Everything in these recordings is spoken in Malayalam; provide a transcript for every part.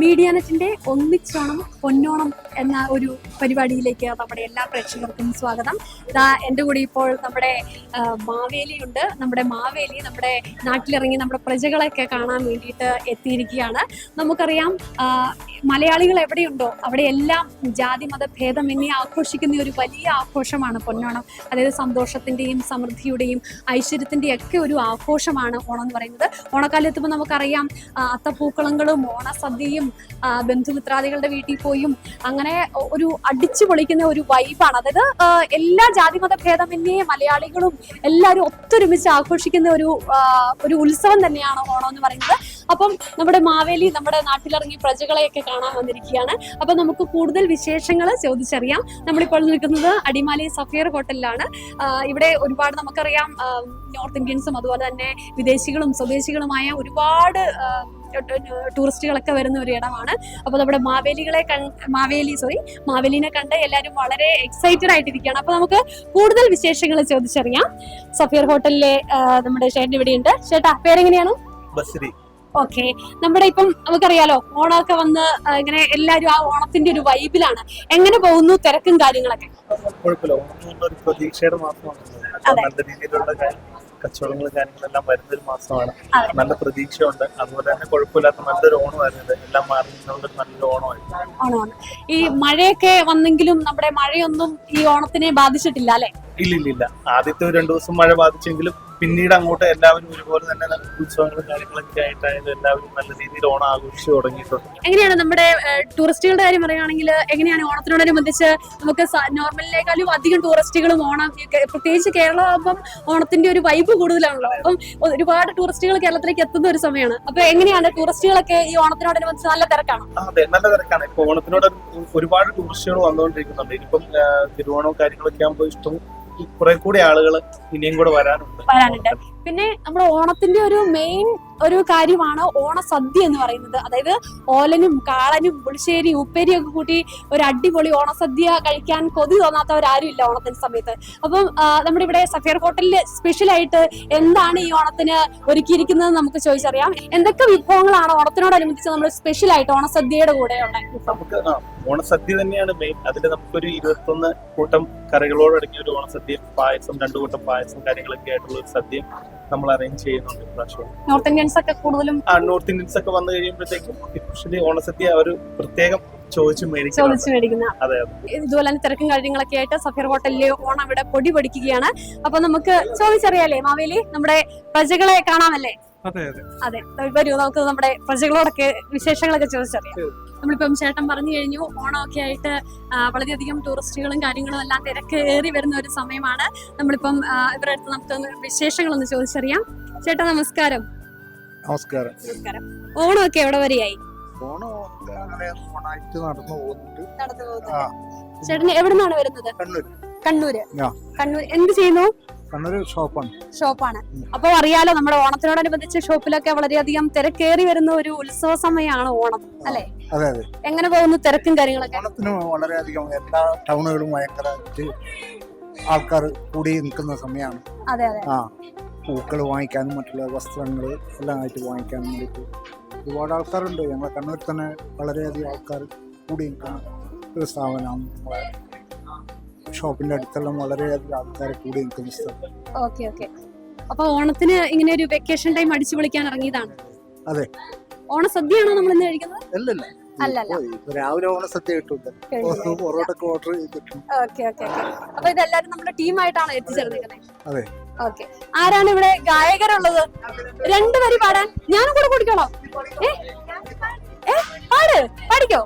മീഡിയാനെറ്റിന്റെ ഒന്നിച്ചോണം പൊന്നോണം എന്ന ഒരു പരിപാടിയിലേക്ക് നമ്മുടെ എല്ലാ പ്രേക്ഷകർക്കും സ്വാഗതം. ഇതാ എൻ്റെ കൂടെ ഇപ്പോൾ നമ്മുടെ മാവേലിയുണ്ട്. നമ്മുടെ മാവേലി നമ്മുടെ നാട്ടിലിറങ്ങി നമ്മുടെ പ്രജകളെയൊക്കെ കാണാൻ വേണ്ടിയിട്ട് എത്തിയിരിക്കുകയാണ്. നമുക്കറിയാം, മലയാളികൾ എവിടെയുണ്ടോ അവിടെയെല്ലാം ജാതി മത ഭേദമന്യേ ആഘോഷിക്കുന്ന ഒരു വലിയ ആഘോഷമാണ് പൊന്നോണം. അതായത് സന്തോഷത്തിന്റെയും സമൃദ്ധിയുടെയും ഐശ്വര്യത്തിന്റെയും ഒക്കെ ഒരു ആഘോഷമാണ് ഓണം എന്ന് പറയുന്നത്. ഓണക്കാലത്തുമ്പോൾ നമുക്കറിയാം, അത്തപ്പൂക്കളങ്ങളും ഓണസദ്യയും ബന്ധുമിത്രാദികളുടെ വീട്ടിൽ പോയും അങ്ങനെ ഒരു അടിച്ചു പൊളിക്കുന്ന ഒരു വൈബാണ്. അതായത് എല്ലാ ജാതിമത ഭേദമന്യേ മലയാളികളും എല്ലാവരും ഒത്തൊരുമിച്ച് ആഘോഷിക്കുന്ന ഒരു ഉത്സവം തന്നെയാണ് ഓണം എന്ന് പറയുന്നത്. അപ്പം നമ്മുടെ മാവേലി നമ്മുടെ നാട്ടിലിറങ്ങി പ്രജകളെയൊക്കെ കാണാൻ വന്നിരിക്കുകയാണ്. അപ്പൊ നമുക്ക് കൂടുതൽ വിശേഷങ്ങൾ ചോദിച്ചറിയാം. നമ്മളിപ്പോൾ നിൽക്കുന്നത് അടിമാലി സഫിയർ ഹോട്ടലിലാണ്. ഇവിടെ ഒരുപാട് നമുക്കറിയാം നോർത്ത് ഇന്ത്യൻസും അതുപോലെ തന്നെ വിദേശികളും സ്വദേശികളുമായ ഒരുപാട് ടൂറിസ്റ്റുകളൊക്കെ വരുന്ന ഒരു ഇടമാണ്. അപ്പൊ നമ്മുടെ മാവേലിനെ കണ്ട് എല്ലാവരും വളരെ എക്സൈറ്റഡ് ആയിട്ടിരിക്കുകയാണ്. അപ്പൊ നമുക്ക് കൂടുതൽ വിശേഷങ്ങൾ ചോദിച്ചറിയാം. സഫിയർ ഹോട്ടലിലെ നമ്മുടെ ചേട്ടൻ ഇവിടെയുണ്ട്. ചേട്ടാ, പേരെങ്ങനെയാണ്? ബസ്രി. ഓക്കെ, നമ്മുടെ ഇപ്പം നമുക്കറിയാലോ ഓണമൊക്കെ വന്ന് ഇങ്ങനെ എല്ലാരും ആ ഓണത്തിന്റെ ഒരു വൈബിലാണ്. എങ്ങനെ പോകുന്നു തിരക്കും കാര്യങ്ങളൊക്കെ? കുഴപ്പമില്ല, ഓണം ഒരു പ്രതീക്ഷയുടെ മാസമാണ്. നല്ല രീതിയിലുള്ള കച്ചവടങ്ങളും കാര്യങ്ങളെല്ലാം വരുന്ന ഒരു മാസമാണ്. നല്ല പ്രതീക്ഷയുണ്ട്. അതുപോലെ തന്നെ കുഴപ്പമില്ലാത്ത നല്ലൊരു ഓണമായിരുന്നു. എല്ലാം മാറി നല്ലൊരു ഓണമാണ്. ഈ മഴയൊക്കെ വന്നെങ്കിലും നമ്മുടെ മഴയൊന്നും ഈ ഓണത്തിനെ ബാധിച്ചിട്ടില്ല അല്ലെ? ഇല്ലില്ല. ആദ്യത്തെ 2 ദിവസം മഴ ബാധിച്ചെങ്കിലും പിന്നീട് അങ്ങോട്ട് എല്ലാവരും ഒരുപോലെ തന്നെ ഉത്സവങ്ങളും കാര്യങ്ങളൊക്കെ ആയിട്ടായാലും എല്ലാവരും നല്ല രീതിയിൽ ഓണം ആഘോഷിച്ചു തുടങ്ങിയിട്ടുണ്ട്. എങ്ങനെയാണ് നമ്മുടെ ടൂറിസ്റ്റുകളുടെ കാര്യം പറയുകയാണെങ്കിൽ, എങ്ങനെയാണ് ഓണത്തിനോടനുബന്ധിച്ച് നമുക്ക് നോർമലിനേക്കാളും അധികം ടൂറിസ്റ്റുകളും ഓണം, പ്രത്യേകിച്ച് കേരളം ആകുമ്പം ഓണത്തിന്റെ ഒരു വൈബ് കൂടുതലാണല്ലോ. അപ്പം ഒരുപാട് ടൂറിസ്റ്റുകൾ കേരളത്തിലേക്ക് എത്തുന്ന ഒരു സമയമാണ്. അപ്പൊ എങ്ങനെയാണ് ടൂറിസ്റ്റുകളൊക്കെ ഈ ഓണത്തിനോടനുബന്ധിച്ച് നല്ല തിരക്കാണ്? അതെ, നല്ല തിരക്കാണ്. ഇപ്പൊ ഓണത്തിനോട് ഒരുപാട് ടൂറിസ്റ്റുകൾ വന്നുകൊണ്ടിരിക്കുന്നുണ്ട്. ഇനിയിപ്പം തിരുവോണവും കാര്യങ്ങളൊക്കെ ആകുമ്പോൾ ഇഷ്ടം കുറെ കൂടി ആളുകൾ ഇനിയും കൂടെ വരാനുണ്ട്. പിന്നെ നമ്മുടെ ഓണത്തിന്റെ ഒരു മെയിൻ ഒരു കാര്യമാണ് ഓണസദ്യ എന്ന് പറയുന്നത്. അതായത് ഓലനും കാളനും പുളിശ്ശേരി ഉപ്പേരിയും ഒക്കെ കൂട്ടി ഒരു അടിപൊളി ഓണസദ്യ കഴിക്കാൻ കൊതി തോന്നാത്തവരാരും ഇല്ല ഓണത്തിന്റെ സമയത്ത്. അപ്പം നമ്മുടെ ഇവിടെ സഫിയർ ഹോട്ടലില് സ്പെഷ്യൽ ആയിട്ട് എന്താണ് ഈ ഓണത്തിന് ഒരുക്കിയിരിക്കുന്നത് നമുക്ക് ചോദിച്ചറിയാം. എന്തൊക്കെ വിഭവങ്ങളാണ് ഓണത്തിനോടനുബന്ധിച്ച് നമ്മൾ സ്പെഷ്യൽ ആയിട്ട് ഓണസദ്യയുടെ കൂടെ നമുക്ക് ഓണസദ്യ തന്നെയാണ് മെയിൻ. അതിൽ നമുക്കൊരു 21 കൂട്ടം കറികളോടടങ്ങിയ ഒരു ഓണസദ്യ, പായസം, 2 കൂട്ടം പായസം കാര്യങ്ങളൊക്കെ ആയിട്ടുള്ള ഒരു സദ്യ നമ്മൾ അറേഞ്ച് ചെയ്യുന്നുണ്ട്. നോർത്ത് ഇന്ത്യൻസ് ഒക്കെ കൂടുതലും നോർത്ത് ഇന്ത്യൻസ് ഒക്കെ വന്നു കഴിയുമ്പോഴത്തേക്കും സ്പെഷ്യലി ഓണസദ്യ ഒരു പ്രത്യേകം ചോദിച്ചു മേടിക്കുന്ന. അതെ, ഇതുപോലെ തന്നെ തിരക്കും കാര്യങ്ങളൊക്കെ ആയിട്ട് സഫിയർ ഹോട്ടലിലെ ഓണം ഇവിടെ പൊടി പൊടിക്കുകയാണ്. അപ്പൊ നമുക്ക് ചോദിച്ചറിയാലേ മാവേലി, നമ്മുടെ പ്രജകളെ കാണാമല്ലേ? അതെ, വരൂ നമുക്ക് നമ്മുടെ പ്രജകളോടൊക്കെ വിശേഷങ്ങളൊക്കെ ചോദിച്ചറിയാം. നമ്മളിപ്പം ചേട്ടൻ പറഞ്ഞു കഴിഞ്ഞു, ഓണമൊക്കെ ആയിട്ട് വളരെയധികം ടൂറിസ്റ്റുകളും കാര്യങ്ങളും എല്ലാം തിരക്ക് ഏറി വരുന്ന ഒരു സമയമാണ്. നമ്മളിപ്പം ഇവരുടെ അടുത്ത് നമുക്ക് വിശേഷങ്ങളൊന്ന് ചോദിച്ചറിയാം. ചേട്ടാ നമസ്കാരം. നമസ്കാരം. ഓണമൊക്കെ എവിടെ വരെയായി? ചേട്ടൻ എവിടെ നിന്നാണ് വരുന്നത്? കണ്ണൂര്. എന്ത് ചെയ്യുന്നു? ഷോപ്പാണ്. അപ്പൊ അറിയാലോ, നമ്മുടെ ഓണത്തിനോടനുബന്ധിച്ച് ഷോപ്പിലൊക്കെ വളരെയധികം തിരക്കേറി വരുന്ന ഒരു ഉത്സവ സമയമാണ് ഓണം അല്ലെ? എങ്ങനെ പോകുന്നു തിരക്കും കാര്യങ്ങളൊക്കെ? ഓണത്തിന് വളരെയധികം എല്ലാ ടൗണുകളും ഭയങ്കര ആൾക്കാർ കൂടി നിൽക്കുന്ന സമയമാണ്. പൂക്കൾ വാങ്ങിക്കാനും മറ്റുള്ള വസ്ത്രങ്ങൾ എല്ലാം ആയിട്ട് വാങ്ങിക്കാനും വേണ്ടിയിട്ട് ഒരുപാട് ആൾക്കാരുണ്ട്. ഞങ്ങളെ കണ്ണൂരിൽ തന്നെ വളരെയധികം ആൾക്കാർ കൂടി നിൽക്കുന്ന ഒരു സ്ഥാപനമാണ് നമ്മളെ ഷോപ്പിന്റെ അടുത്തെല്ലാം വളരെയധികം ആൾക്കാരെ കൂടി നിൽക്കുന്ന സ്ഥലം. അപ്പൊ ഓണത്തിന് ഇങ്ങനെ ഒരു വെക്കേഷൻ ടൈം അടിച്ചു പൊളിക്കാൻ ഇറങ്ങിയതാണ്? അതെ. ഓണസദ്യയാണോ നമ്മൾ ഇന്ന് കഴിക്കുന്നത്? അല്ലല്ല, രാവിലെ ഓണസദ്യ കിട്ടും, പൊറോട്ടൊക്കെ ഓർഡർ ചെയ്തിട്ടുണ്ട്. അപ്പൊ ഇതെല്ലാരും നമ്മുടെ ടീമായിട്ടാണ് എത്തിച്ചേർന്നിരിക്കുന്നത്? അതെ. ആരാണ് ഇവിടെ ഗായകരുള്ളത്? 2 വരി പാടാൻ ഞാനും കൂടെ കുടിക്കണോ? പാടിക്കോ.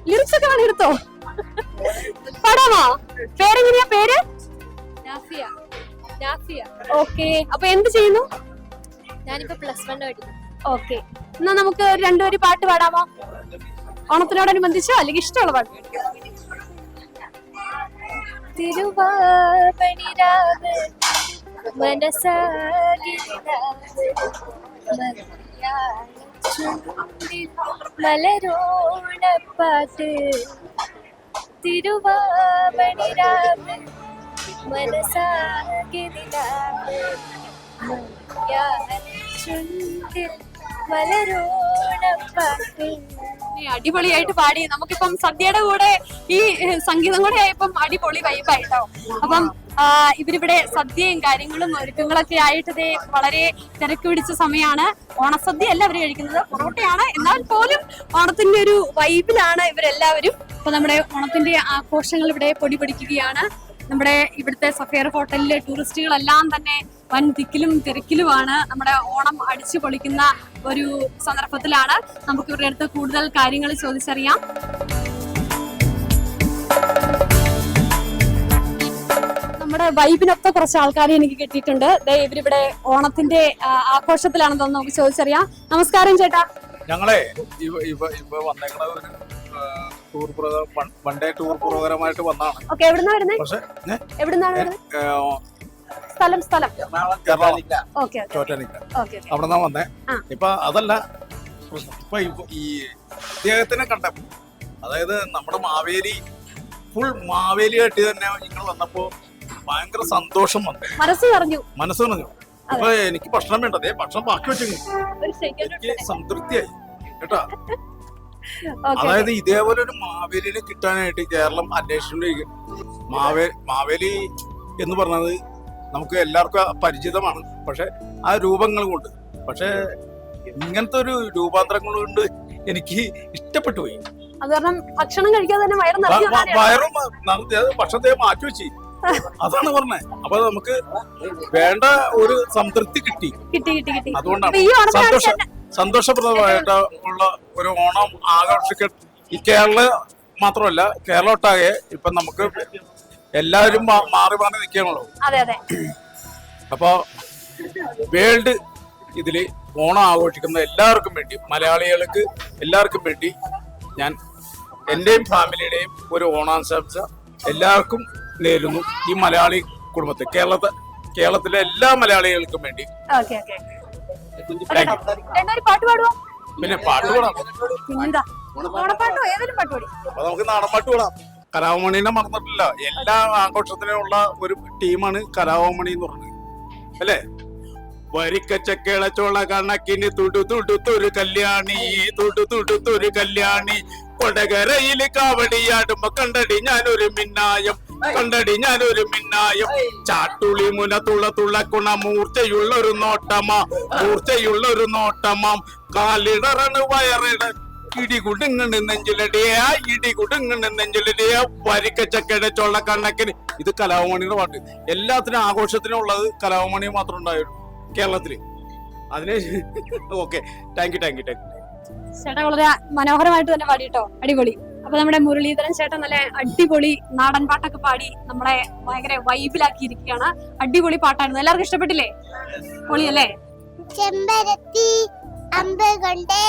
ലിറിക്സ് ഒക്കെ വേണം, എടുത്തോ. പാടാമോ? പേരെങ്ങനെയാ? പേര് ഓക്കെ. അപ്പൊ എന്ത് ചെയ്യുന്നു? ഞാനിപ്പോ +1 പഠിക്കുന്നു. ഓക്കെ, എന്നാ നമുക്ക് 2 വരി പാട്ട് പാടാമോ? ഓണത്തിനോടനുബന്ധിച്ചോ അല്ലെങ്കിൽ ഇഷ്ടമുള്ള പാട്ട്? തിരുവാപണിരാവ് മലരോണപ്പാട്ട്, തിരുവാപണിരാവ് മനസാകിരിനാവ് ചുണ്ടിൽ മലരോണപ്പാട്ട്. അടിപൊളിയായിട്ട് പാടി. നമുക്കിപ്പം സദ്യയുടെ കൂടെ ഈ സംഗീതം കൂടെ ആയപ്പം അടിപൊളി വൈബായിട്ടോ. അപ്പം ഇവരിവിടെ സദ്യയും കാര്യങ്ങളും ഒരുക്കങ്ങളൊക്കെ ആയിട്ട് ഇതേ വളരെ തിരക്ക് പിടിച്ച സമയമാണ്. ഓണസദ്യ അല്ല ഇവർ കഴിക്കുന്നത്, പൊറോട്ടയാണ്. എന്നാൽ പോലും ഓണത്തിന്റെ ഒരു വൈബിലാണ് ഇവരെല്ലാവരും. അപ്പൊ നമ്മുടെ ഓണത്തിന്റെ ആഘോഷങ്ങൾ ഇവിടെ പൊടി പൊടിക്കുകയാണ്. നമ്മുടെ ഇവിടുത്തെ സഫേർ ഹോട്ടലിലെ ടൂറിസ്റ്റുകളെല്ലാം തന്നെ വൻ തിക്കിലും തിരക്കിലുമാണ്. നമ്മുടെ ഓണം അടിച്ചു പൊളിക്കുന്ന ഒരു സന്ദർഭത്തിലാണ്. നമുക്ക് ഇവരുടെ അടുത്ത് കൂടുതൽ കാര്യങ്ങൾ ചോദിച്ചറിയാം. നമ്മുടെ വൈബിനൊത്ത കുറച്ച് ആൾക്കാരെ എനിക്ക് കിട്ടിയിട്ടുണ്ട്. ഇവരിവിടെ ഓണത്തിന്റെ ആഘോഷത്തിലാണെന്ന് നമുക്ക് ചോദിച്ചറിയാം. നമസ്കാരം ചേട്ടാ. ഞങ്ങളെ ഇപ്പൊ വന്നേക്കണ ഒരു ടൂർ വൺ ഡേ ടൂർ പ്രോഗ്രാമായിട്ട് വന്നാണ്. ഓക്കെ, എവിടുന്നാ വരുന്നത്? പക്ഷെ എവിടുന്നാണ് വരുന്നത്? സ്ഥലം അവിടെന്നാ വന്നേ. ഇപ്പൊ അതല്ല, ഇപ്പൊ ഈ ഇദ്ദേഹത്തിനെ കണ്ടപ്പോ, അതായത് നമ്മുടെ മാവേലി ഫുൾ മാവേലി കെട്ടി തന്നെ നിങ്ങൾ വന്നപ്പോ ഭയങ്കര സന്തോഷം വന്നു, മനസ്സ് പറഞ്ഞു. അപ്പൊ എനിക്ക് ഭക്ഷണം വേണ്ടതേ, ഭക്ഷണം ബാക്കി വെച്ചു, എനിക്ക് സംതൃപ്തിയായി കേട്ടാ. അതായത് ഇതേപോലെ ഒരു മാവേലിനെ കിട്ടാനായിട്ട് കേരളം അന്വേഷിച്ചുകൊണ്ടിരിക്കും. മാവേലി എന്ന് പറഞ്ഞത് നമുക്ക് എല്ലാവർക്കും പരിചിതമാണ്, പക്ഷെ ആ രൂപങ്ങൾ കൊണ്ട്, പക്ഷെ ഇങ്ങനത്തെ ഒരു രൂപാന്തരങ്ങൾ കൊണ്ട് എനിക്ക് ഇഷ്ടപ്പെട്ടു പോയി. ഭക്ഷണം കഴിക്കാതെ തന്നെ വയറും ഭക്ഷണത്തെ മാറ്റി വെച്ച്, അതാണ് പറഞ്ഞത്. അപ്പൊ നമുക്ക് വേണ്ട ഒരു സംതൃപ്തി കിട്ടി. അതുകൊണ്ടാണ് സന്തോഷപ്രദമായിട്ട് ഉള്ള ഒരു ഓണം ആഘോഷിക്ക. ഈ കേരള മാത്രമല്ല, കേരളം ഒട്ടാകെ ഇപ്പൊ നമുക്ക് എല്ലാവരും മാറി മാറി നിൽക്കുകയാണല്ലോ. അപ്പൊ വേൾഡ് ഇതില് ഓണം ആഘോഷിക്കുന്ന എല്ലാവർക്കും വേണ്ടി, മലയാളികൾക്ക് എല്ലാവർക്കും വേണ്ടി ഞാൻ എന്റെയും ഫാമിലിയുടെയും ഒരു ഓണാശംസ എല്ലാവർക്കും നേരുന്നു. ഈ മലയാളി കുടുംബത്തിൽ, കേരളത്തിലെ എല്ലാ മലയാളികൾക്കും വേണ്ടി. പിന്നെ പാട്ട് പാടാം, അപ്പൊ നമുക്ക് നാടൻ പാട്ട് പാടാം. കലാഭമണിനെ മറന്നിട്ടില്ല. എല്ലാ ആഘോഷത്തിനുള്ള ഒരു ടീമാണ് കലാഭമണി എന്ന് പറഞ്ഞത്, അല്ലേ? വരിക്കച്ചക്കേള ചോള കണക്കിന് തുടുത്തൊരു കല്യാണി, തുടുത്തൊരു കല്യാണി, കൊടകരയില് കാവടിയാടുമ്പോ കണ്ടടി ഞാനൊരു മിന്നായം, ചാട്ടുളി മുന തുള്ളക്കുണ മൂർച്ചയുള്ളൊരു നോട്ടമാം, കാലിടറണ് വയറിട, ഇടികുടുങ്ങണ് നെഞ്ചിലടിയ വരിക്കച്ചക്കയുടെ ചൊള്ള കണക്കിന്. ഇത് കലാഭമണിയുടെ പാട്ട്. എല്ലാത്തിനും ആഘോഷത്തിനും ഉള്ളത് കലാഭമണി മാത്രം ഉണ്ടായിരുന്നു കേരളത്തില്. അതിന് ഓക്കെ, താങ്ക് യു. ചേട്ടാ വളരെ മനോഹരമായിട്ട് തന്നെ പാടിട്ടോ, അടിപൊളി. അപ്പൊ നമ്മുടെ മുരളീധരൻ ചേട്ടൻ നല്ല അടിപൊളി നാടൻ പാട്ടൊക്കെ പാടി നമ്മളെ ഭയങ്കര വൈബിലാക്കിയിരിക്കുകയാണ്. അടിപൊളി പാട്ടായിരുന്നു. എല്ലാവർക്കും ഇഷ്ടപ്പെട്ടില്ലേ? പൊളിയല്ലേ? ചെമ്പരത്തി അമ്പ് കൊണ്ടേ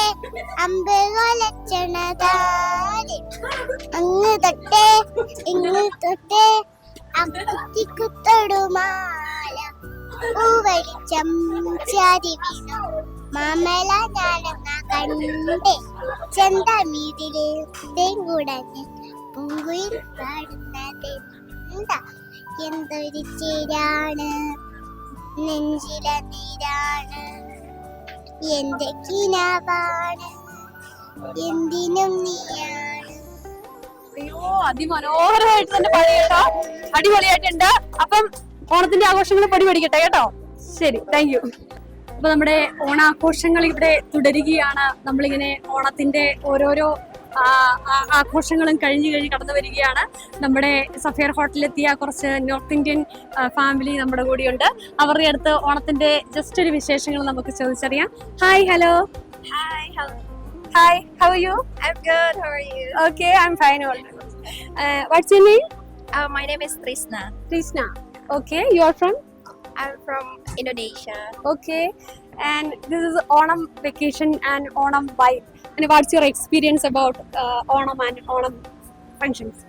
അമ്പ് കൊലച്ചണതാരി, അങ്ങ് തൊട്ടേ ഇങ്ങ് തൊട്ടേ കുത്തൊടുമാല, പൂവരിച്ചം ചാരി വീണു മാമല ഞാനെന്ന കണ്ടേ, ചെന്തമീതില് തേങ്കുടഞ്ഞ് പൂങ്കുയിൽ പാടുന്നതെന്താ, എന്തൊരു ചേരാണ് നെഞ്ചിലെ നീരാണ്, എന്റെ കിനാവാണ് എന്തിനും നീയാണ്. അയ്യോ, അതിമനോഹരമായിട്ട് തന്നെ പാടിയേട്ടോ, അടിപൊളിയായിട്ടുണ്ട്. അപ്പം ഓണത്തിന്റെ ആഘോഷങ്ങൾ പൊടി പഠിക്കട്ടെ കേട്ടോ. ശരി, താങ്ക് യു. അപ്പൊ നമ്മുടെ ഓണാഘോഷങ്ങൾ ഇവിടെ തുടരുകയാണ്. നമ്മളിങ്ങനെ ഓണത്തിന്റെ ഓരോരോ ആഘോഷങ്ങളും കഴിഞ്ഞ് കടന്നു വരികയാണ്. നമ്മുടെ സഫേർ ഹോട്ടലിലെത്തിയ കുറച്ച് നോർത്ത് ഇന്ത്യൻ ഫാമിലി നമ്മുടെ കൂടെയുണ്ട്. അവരുടെ അടുത്ത് ഓണത്തിന്റെ ജസ്റ്റ് ഒരു വിശേഷങ്ങൾ നമുക്ക് ചോദിച്ചറിയാം. Hi, hello. Hi, hello. Hi, how are you? I'm good. How are you? Okay, I'm fine also. What's your name? My name is Trisna. Trishna. Okay, you are from? I'm from Indonesia. Okay, and this is Onam vacation and Onam vibe. And what's your experience about Onam and Onam functions?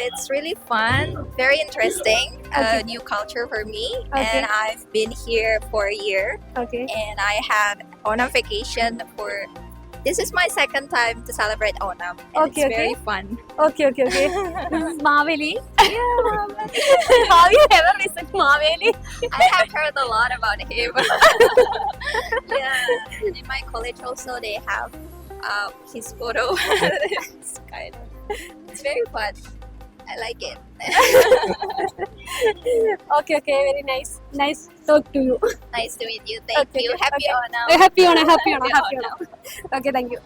It's really fun, very interesting, Okay. new culture for me. Okay. And I've been here for a year, Okay. and I have Onam vacation for. This is my second time to celebrate Onam, and Okay, it's very okay. fun. Okay. This is Maveli. Have you ever visited Maveli? I have heard a lot about him. Yeah, and in my college also they have his photo. It's very fun. I like it. Okay, very nice talk to you. Nice to meet you. Thank you. Happy Onam. Happy Onam. Okay, thank you.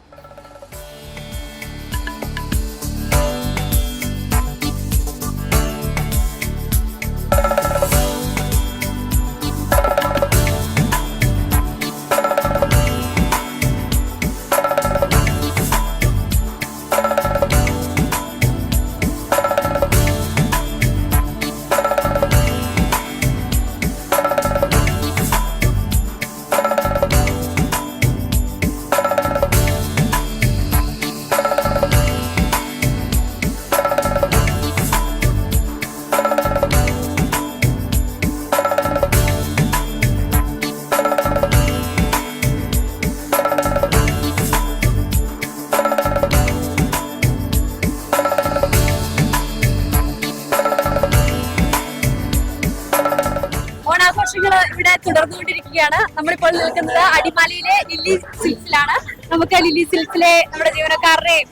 ഓണാഘോഷങ്ങൾ ഇവിടെ തുടർന്നുകൊണ്ടിരിക്കുകയാണ്. നമ്മളിപ്പോൾ നിൽക്കുന്നത് അടിമാലിയിലെ ലില്ലി സിൽക്സിലാണ്. നമുക്ക് ലില്ലി സിൽക്സിലെ നമ്മുടെ ജീവനക്കാരുടെയും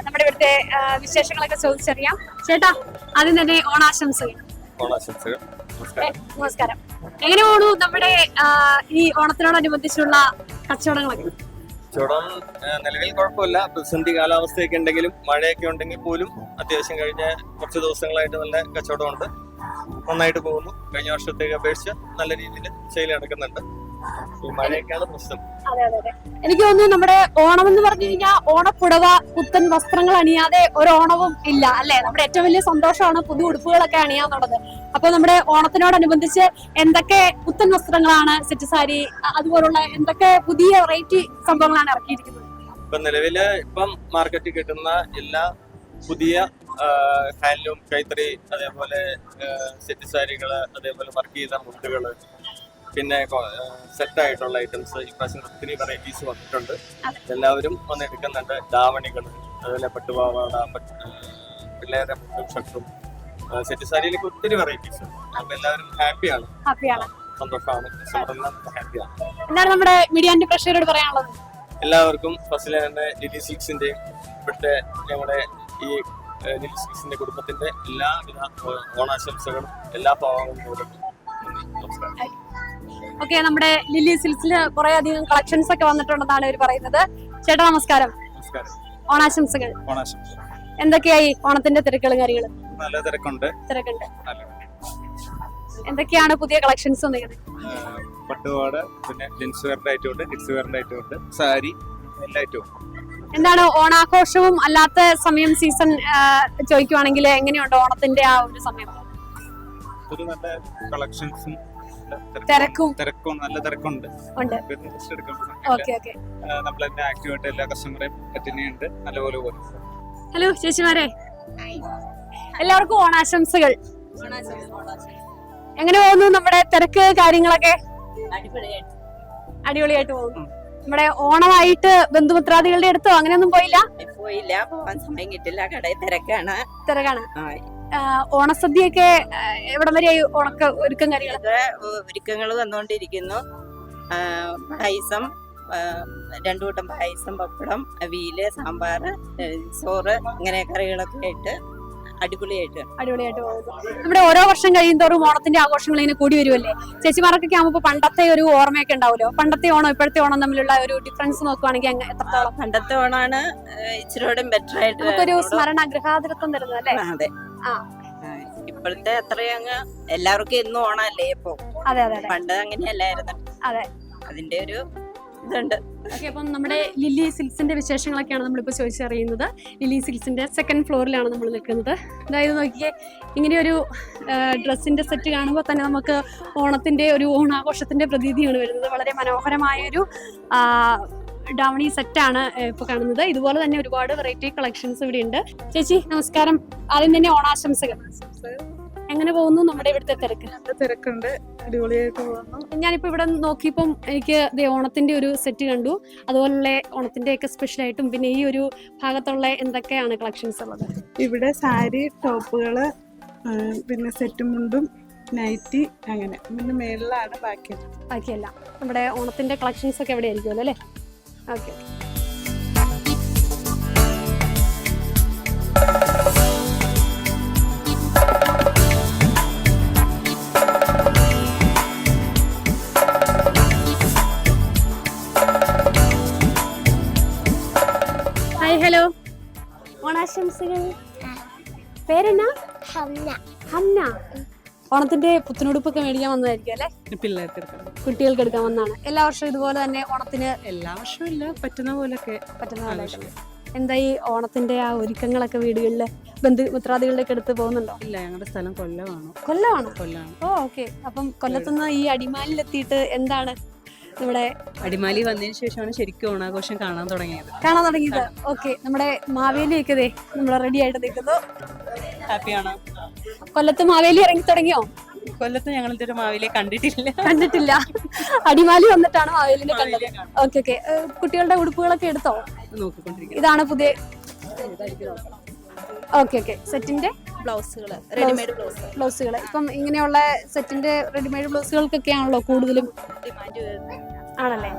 നമ്മുടെ ഇവിടുത്തെ വിശേഷങ്ങളൊക്കെ ചോദിച്ചറിയാം. ചേട്ടാ, ആദ്യം തന്നെ ഓണാശംസകൾ. നമസ്കാരം. എങ്ങനെ പോണു നമ്മുടെ ഈ ഓണത്തിനോടനുബന്ധിച്ചുള്ള കച്ചവടങ്ങളൊക്കെ? കച്ചവടം നിലവിൽ കുഴപ്പമില്ല. പ്രതിസന്ധി കാലാവസ്ഥയൊക്കെ ഉണ്ടെങ്കിലും മഴയൊക്കെ ഉണ്ടെങ്കിൽ പോലും അത്യാവശ്യം കഴിഞ്ഞ കുറച്ച് ദിവസങ്ങളായിട്ട് നല്ല കച്ചവടമുണ്ട്. നന്നായിട്ട് പോകുന്നു. കഴിഞ്ഞ വർഷത്തേക്ക് അപേക്ഷിച്ച് നല്ല രീതിയിൽ സെയിൽ നടക്കുന്നുണ്ട്. ഈ മഴയൊക്കെയാണ് പ്രശ്നം. അതെ. എനിക്ക് തോന്നുന്നു നമ്മുടെ ഓണം എന്ന് പറഞ്ഞു കഴിഞ്ഞാൽ ഓണപ്പുടവ, പുത്തൻ വസ്ത്രങ്ങൾ അണിയാതെ ഒരു ഓണവും ഇല്ല അല്ലെ? നമ്മുടെ ഏറ്റവും വലിയ സന്തോഷമാണ് പുതിയ ഉടുപ്പുകളൊക്കെ അണിയാന്നുള്ളത്. അപ്പൊ നമ്മുടെ ഓണത്തിനോടനുബന്ധിച്ച് എന്തൊക്കെ പുത്തൻ വസ്ത്രങ്ങളാണ്, സെറ്റ് സാരി അതുപോലുള്ള എന്തൊക്കെ പുതിയ വെറൈറ്റി സംഭവങ്ങളാണ് ഇറക്കിയിരിക്കുന്നത്? ഇപ്പൊ നിലവില് ഇപ്പം മാർക്കറ്റിൽ കിട്ടുന്ന എല്ലാ പുതിയ ഹാൻഡ്ലൂം, കൈത്തറി, അതേപോലെ സെറ്റ് സാരികള്, അതേപോലെ വർക്ക് ചെയ്ത മുണ്ടുകള്, പിന്നെ സെറ്റായിട്ടുള്ള ഐറ്റംസ് ഇപ്രാവശ്യം ഒത്തിരി വെറൈറ്റീസ് വന്നിട്ടുണ്ട്. എല്ലാവരും വന്നെടുക്കുന്നുണ്ട്. ധാവണികള്, അതുപോലെ പട്ടുപാവാട, പിള്ളേരുടെ മുണ്ടും ഷർട്ടും, സെറ്റ് സാരിയിലേക്ക് ഒത്തിരി വെറൈറ്റീസ് ഉണ്ട്. അപ്പൊ എല്ലാവരും ഹാപ്പിയാണ്, സന്തോഷമാണ്, ഹാപ്പിയാണ്. എന്താണ് നമ്മുടെ മീഡിയാന്റെ പ്രേക്ഷകരോട് പറയാനുള്ളത്? എല്ലാവർക്കും ഫസ്റ്റിലെ തന്നെ ലില്ലി സിൽക്സിന്റെയും ഇവിടുത്തെ ഞങ്ങളുടെ ഈ ലില്ലി സിൽക്സിന്റെ കുടുംബത്തിന്റെ എല്ലാവിധ ഓണാശംസകളും എല്ലാ പാവങ്ങളും. നമസ്കാരം. ഓക്കെ, നമ്മുടെ ലില്ലി സിൽക്സില് കുറെ അധികം കളക്ഷൻസ് ഒക്കെ വന്നിട്ടുണ്ടെന്നാണ് ഇവർ പറയുന്നത്. ചേട്ടാ നമസ്കാരം. ഓണാശംസകൾ. എന്തൊക്കെയായി ഓണത്തിന്റെ തിരക്കുകളും കാര്യങ്ങളും? നല്ല തിരക്കുണ്ട്. എന്തൊക്കെയാണ് പുതിയ കളക്ഷൻസ്? പട്ടുപാട്, പിന്നെ ജെൻസ് വെയറിന്റെ ഐറ്റം ഉണ്ട്, കിഡ്സ് വെയറിന്റെ ഐറ്റം ഉണ്ട്, സാരി, എല്ലാ ഐറ്റവും. എന്താണ് ഓണാഘോഷവും അല്ലാത്ത സമയം സീസൺ ചോദിക്കുവാണെങ്കിൽ എങ്ങനെയുണ്ട് ഓണത്തിന്റെ ആ ഒരു സമയം? ഒരു നല്ല കളക്ഷൻസും തിരക്കും നല്ല തിരക്കുണ്ട്. നമ്മൾ തന്നെ ആക്റ്റീവായിട്ട് എല്ലാ കസ്റ്റമറെയും അറ്റൻഡ് ചെയ്യുന്നുണ്ട്. നല്ലപോലെ പോകും. ഹലോ ചേച്ചിമാരെ, എല്ലാവർക്കും ഓണാശംസകൾ. എങ്ങനെ പോകുന്നു നമ്മുടെ തിരക്ക് കാര്യങ്ങളൊക്കെ? അടിപൊളിയായിട്ട് പോകുന്നു. നമ്മുടെ ഓണമായിട്ട് ബന്ധുമിത്രാദികളുടെ അടുത്തോ അങ്ങനെയൊന്നും പോയില്ല? പോവാൻ സമയം കിട്ടില്ല. കടയിൽ തിരക്കാണ്. ഓണസദ്യയൊക്കെ എവിടം വരെയായി? ഒരുക്കം കാര്യങ്ങളൊക്കെ ഒരുക്കങ്ങൾ വന്നുകൊണ്ടിരിക്കുന്നു. പായസം, 2 കൂട്ടം പായസം, പപ്പടം, അവിയല്, സാമ്പാർ, ചോറ്, ഇങ്ങനെ കറികളൊക്കെ ആയിട്ട് അടിപൊളിയായിട്ട് പോകുന്നു. നമ്മുടെ ഓരോ വർഷം കഴിയുന്തോറും ഓണത്തിന്റെ ആഘോഷങ്ങൾ ഇങ്ങനെ കൂടി വരുമല്ലേ? ചേച്ചിമാർക്കൊക്കെ ആകുമ്പോൾ പണ്ടത്തെ ഒരു ഓർമ്മയൊക്കെ ഉണ്ടാവുമല്ലോ. പണ്ടത്തെ ഓണം ഇപ്പോഴത്തെ ഓണം തമ്മിലുള്ള ഒരു ഡിഫറൻസ് നോക്കുവാണെങ്കിൽ എത്രത്തോളം? പണ്ടത്തെ ഓണാണ് ഇച്ചിരി ബെറ്റർ ആയിട്ട് നമുക്കൊരു സ്മരണ, ഗൃഹാതിരത്വം തരുന്നത് അല്ലേ? അതെ. ഇപ്പോഴത്തെ അത്രയങ്ങ് എല്ലാവർക്കും എന്നും ഓണല്ലേ ഇപ്പൊ. അതെ. പണ്ട് അങ്ങനെയല്ലായിരുന്നു. അതെ, അതിന്റെ ഒരു ഇതുണ്ട്. ഓക്കെ, അപ്പം നമ്മുടെ ലില്ലി സിൽക്സിന്റെ വിശേഷങ്ങളൊക്കെയാണ് നമ്മളിപ്പോൾ ചോദിച്ചറിയുന്നത്. ലില്ലി സിൽക്സിന്റെ 2nd ഫ്ലോറിലാണ് നമ്മൾ നിൽക്കുന്നത്. അതായത് നോക്കിയേ, ഇങ്ങനെയൊരു ഡ്രസ്സിന്റെ സെറ്റ് കാണുമ്പോൾ തന്നെ നമുക്ക് ഓണത്തിന്റെ ഒരു ഓണാഘോഷത്തിന്റെ പ്രതീതിയാണ് വരുന്നത്. വളരെ മനോഹരമായൊരു ഡാവണി സെറ്റാണ് ഇപ്പോൾ കാണുന്നത്. ഇതുപോലെ തന്നെ ഒരുപാട് വെറൈറ്റി കളക്ഷൻസ് ഇവിടെ ഉണ്ട്. ചേച്ചി നമസ്കാരം. ആദ്യം തന്നെ ഓണാശംസകൾ. എങ്ങനെ പോകുന്നു നമ്മുടെ ഇവിടുത്തെ തിരക്ക്? തിരക്കുണ്ട്, അടിപൊളിയായിട്ട് പോകുന്നു. ഞാനിപ്പോ ഇവിടെ നോക്കിയപ്പം എനിക്ക് ഓണത്തിന്റെ ഒരു സെറ്റ് കണ്ടു. അതുപോലെ ഓണത്തിന്റെ ഒക്കെ സ്പെഷ്യൽ ആയിട്ടും പിന്നെ ഈ ഒരു ഭാഗത്തുള്ള എന്തൊക്കെയാണ് കളക്ഷൻസ് ഉള്ളത്? ഇവിടെ സാരി, ടോപ്പുകള്, പിന്നെ സെറ്റ് മുണ്ടും, നൈറ്റി, അങ്ങനെ. പിന്നെ മേളിലാണ് ബാക്കിയല്ല. നമ്മുടെ ഓണത്തിന്റെ കളക്ഷൻസ് ഒക്കെ എവിടെ ആയിരിക്കുമല്ലോ അല്ലേ? ഓക്കെ. ഓണാശംസകൾ. പേരെന്നാ? ഹംന. ഹംന. ഓണത്തിന്റെ പുത്തനുടുപ്പൊക്കെ മേടിക്കാൻ വന്നതായിരിക്കും അല്ലെ? പിള്ളേർക്ക് കുട്ടികൾക്ക് എടുക്കാൻ വന്നതാണ്. എല്ലാ വർഷവും ഇതുപോലെ തന്നെ ഓണത്തിന്? എല്ലാ വർഷവും ഇല്ല, പറ്റുന്ന പോലൊക്കെ. പറ്റുന്ന പോലെ. എന്താ ഈ ഓണത്തിന്റെ ആ ഒരുക്കങ്ങളൊക്കെ വീടുകളില് ബന്ധുമിത്രാദികളുടെ അടുത്ത് പോകുന്നുണ്ടോ? ഇല്ല, ഞങ്ങളുടെ സ്ഥലം കൊല്ലമാണ്. കൊല്ലമാണ്. ഓ ഓക്കെ. അപ്പം കൊല്ലത്തുനിന്ന് ഈ അടിമാലിലെത്തിയിട്ട് എന്താണ് നമ്മുടെ അടിമാലി വന്നതിന് ശേഷമാണ് ശരിക്കും ഓണാഘോഷം കാണാൻ തുടങ്ങിയത്. ഓക്കെ. നമ്മുടെ മാവേലിയൊക്കെ നമ്മളെ റെഡി ആയിട്ട് നിൽക്കുന്നു. ഹാപ്പിയാണോ? കൊല്ലത്ത് മാവേലി ഇറങ്ങി തുടങ്ങിയോ? കൊല്ലത്ത് ഞങ്ങൾ ഇതൊരു മാവേലിയെ കണ്ടിട്ടില്ല. അടിമാലി വന്നിട്ടാണ് മാവേലിനെ കണ്ടത്. Okay okay. കുട്ടികളുടെ ഉടുപ്പുകളൊക്കെ എടുത്തോ? നോക്കിക്കൊണ്ടിരിക്കുന്നത്. ഇതാണ് പുതിയ. Okay okay. സെറ്റിന്റെ ബ്ലൗസുകൾ. ഇപ്പം ഇങ്ങനെയുള്ള സെറ്റിന്റെ റെഡിമെയ്ഡ് ബ്ലൗസുകൾക്കൊക്കെയാണല്ലോ കൂടുതലും ഡിമാൻഡ് വരുന്നത്. ആണല്ലേ?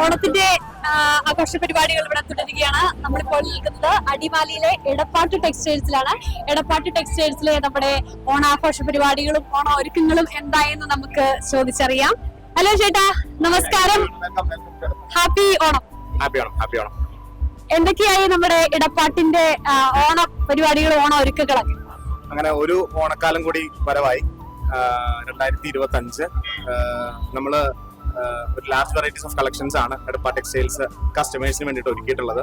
ഓണത്തിന്റെ ആഘോഷ പരിപാടികൾ ഇവിടെ തുടരുകയാണ്. നമ്മളിപ്പോൾ നിൽക്കുന്നത് അടിമാലിയിലെ എടപ്പാട്ട് ടെക്സ്റ്റൈൽസിലാണ്. എടപ്പാട്ട് ടെക്സ്റ്റൈൽസിലെ നമ്മുടെ ഓണാഘോഷ പരിപാടികളും ഓണ ഒരുക്കങ്ങളും എന്തായെന്ന് നമുക്ക് ചോദിച്ചറിയാം. ഹലോ ചേട്ടാ, നമസ്കാരം. ഹാപ്പി ഓണം. എന്തൊക്കെയായി നമ്മുടെ ഇടപ്പാട്ടിന്റെ ഓണ പരിപാടികളും ഓണ ഒരുക്കങ്ങളൊക്കെ? അങ്ങനെ ഒരു ഓണക്കാലം കൂടി വരവായി. 2025 നമ്മള് ഒരു ലാസ്റ്റ് വെറൈറ്റീസ് ഓഫ് കളക്ഷൻസ് ആണ് എടപ്പാട്ട് ടെക്സ്റ്റൈൽസ് കസ്റ്റമേഴ്സിന് വേണ്ടിയിട്ട് ഒരുക്കിയിട്ടുള്ളത്.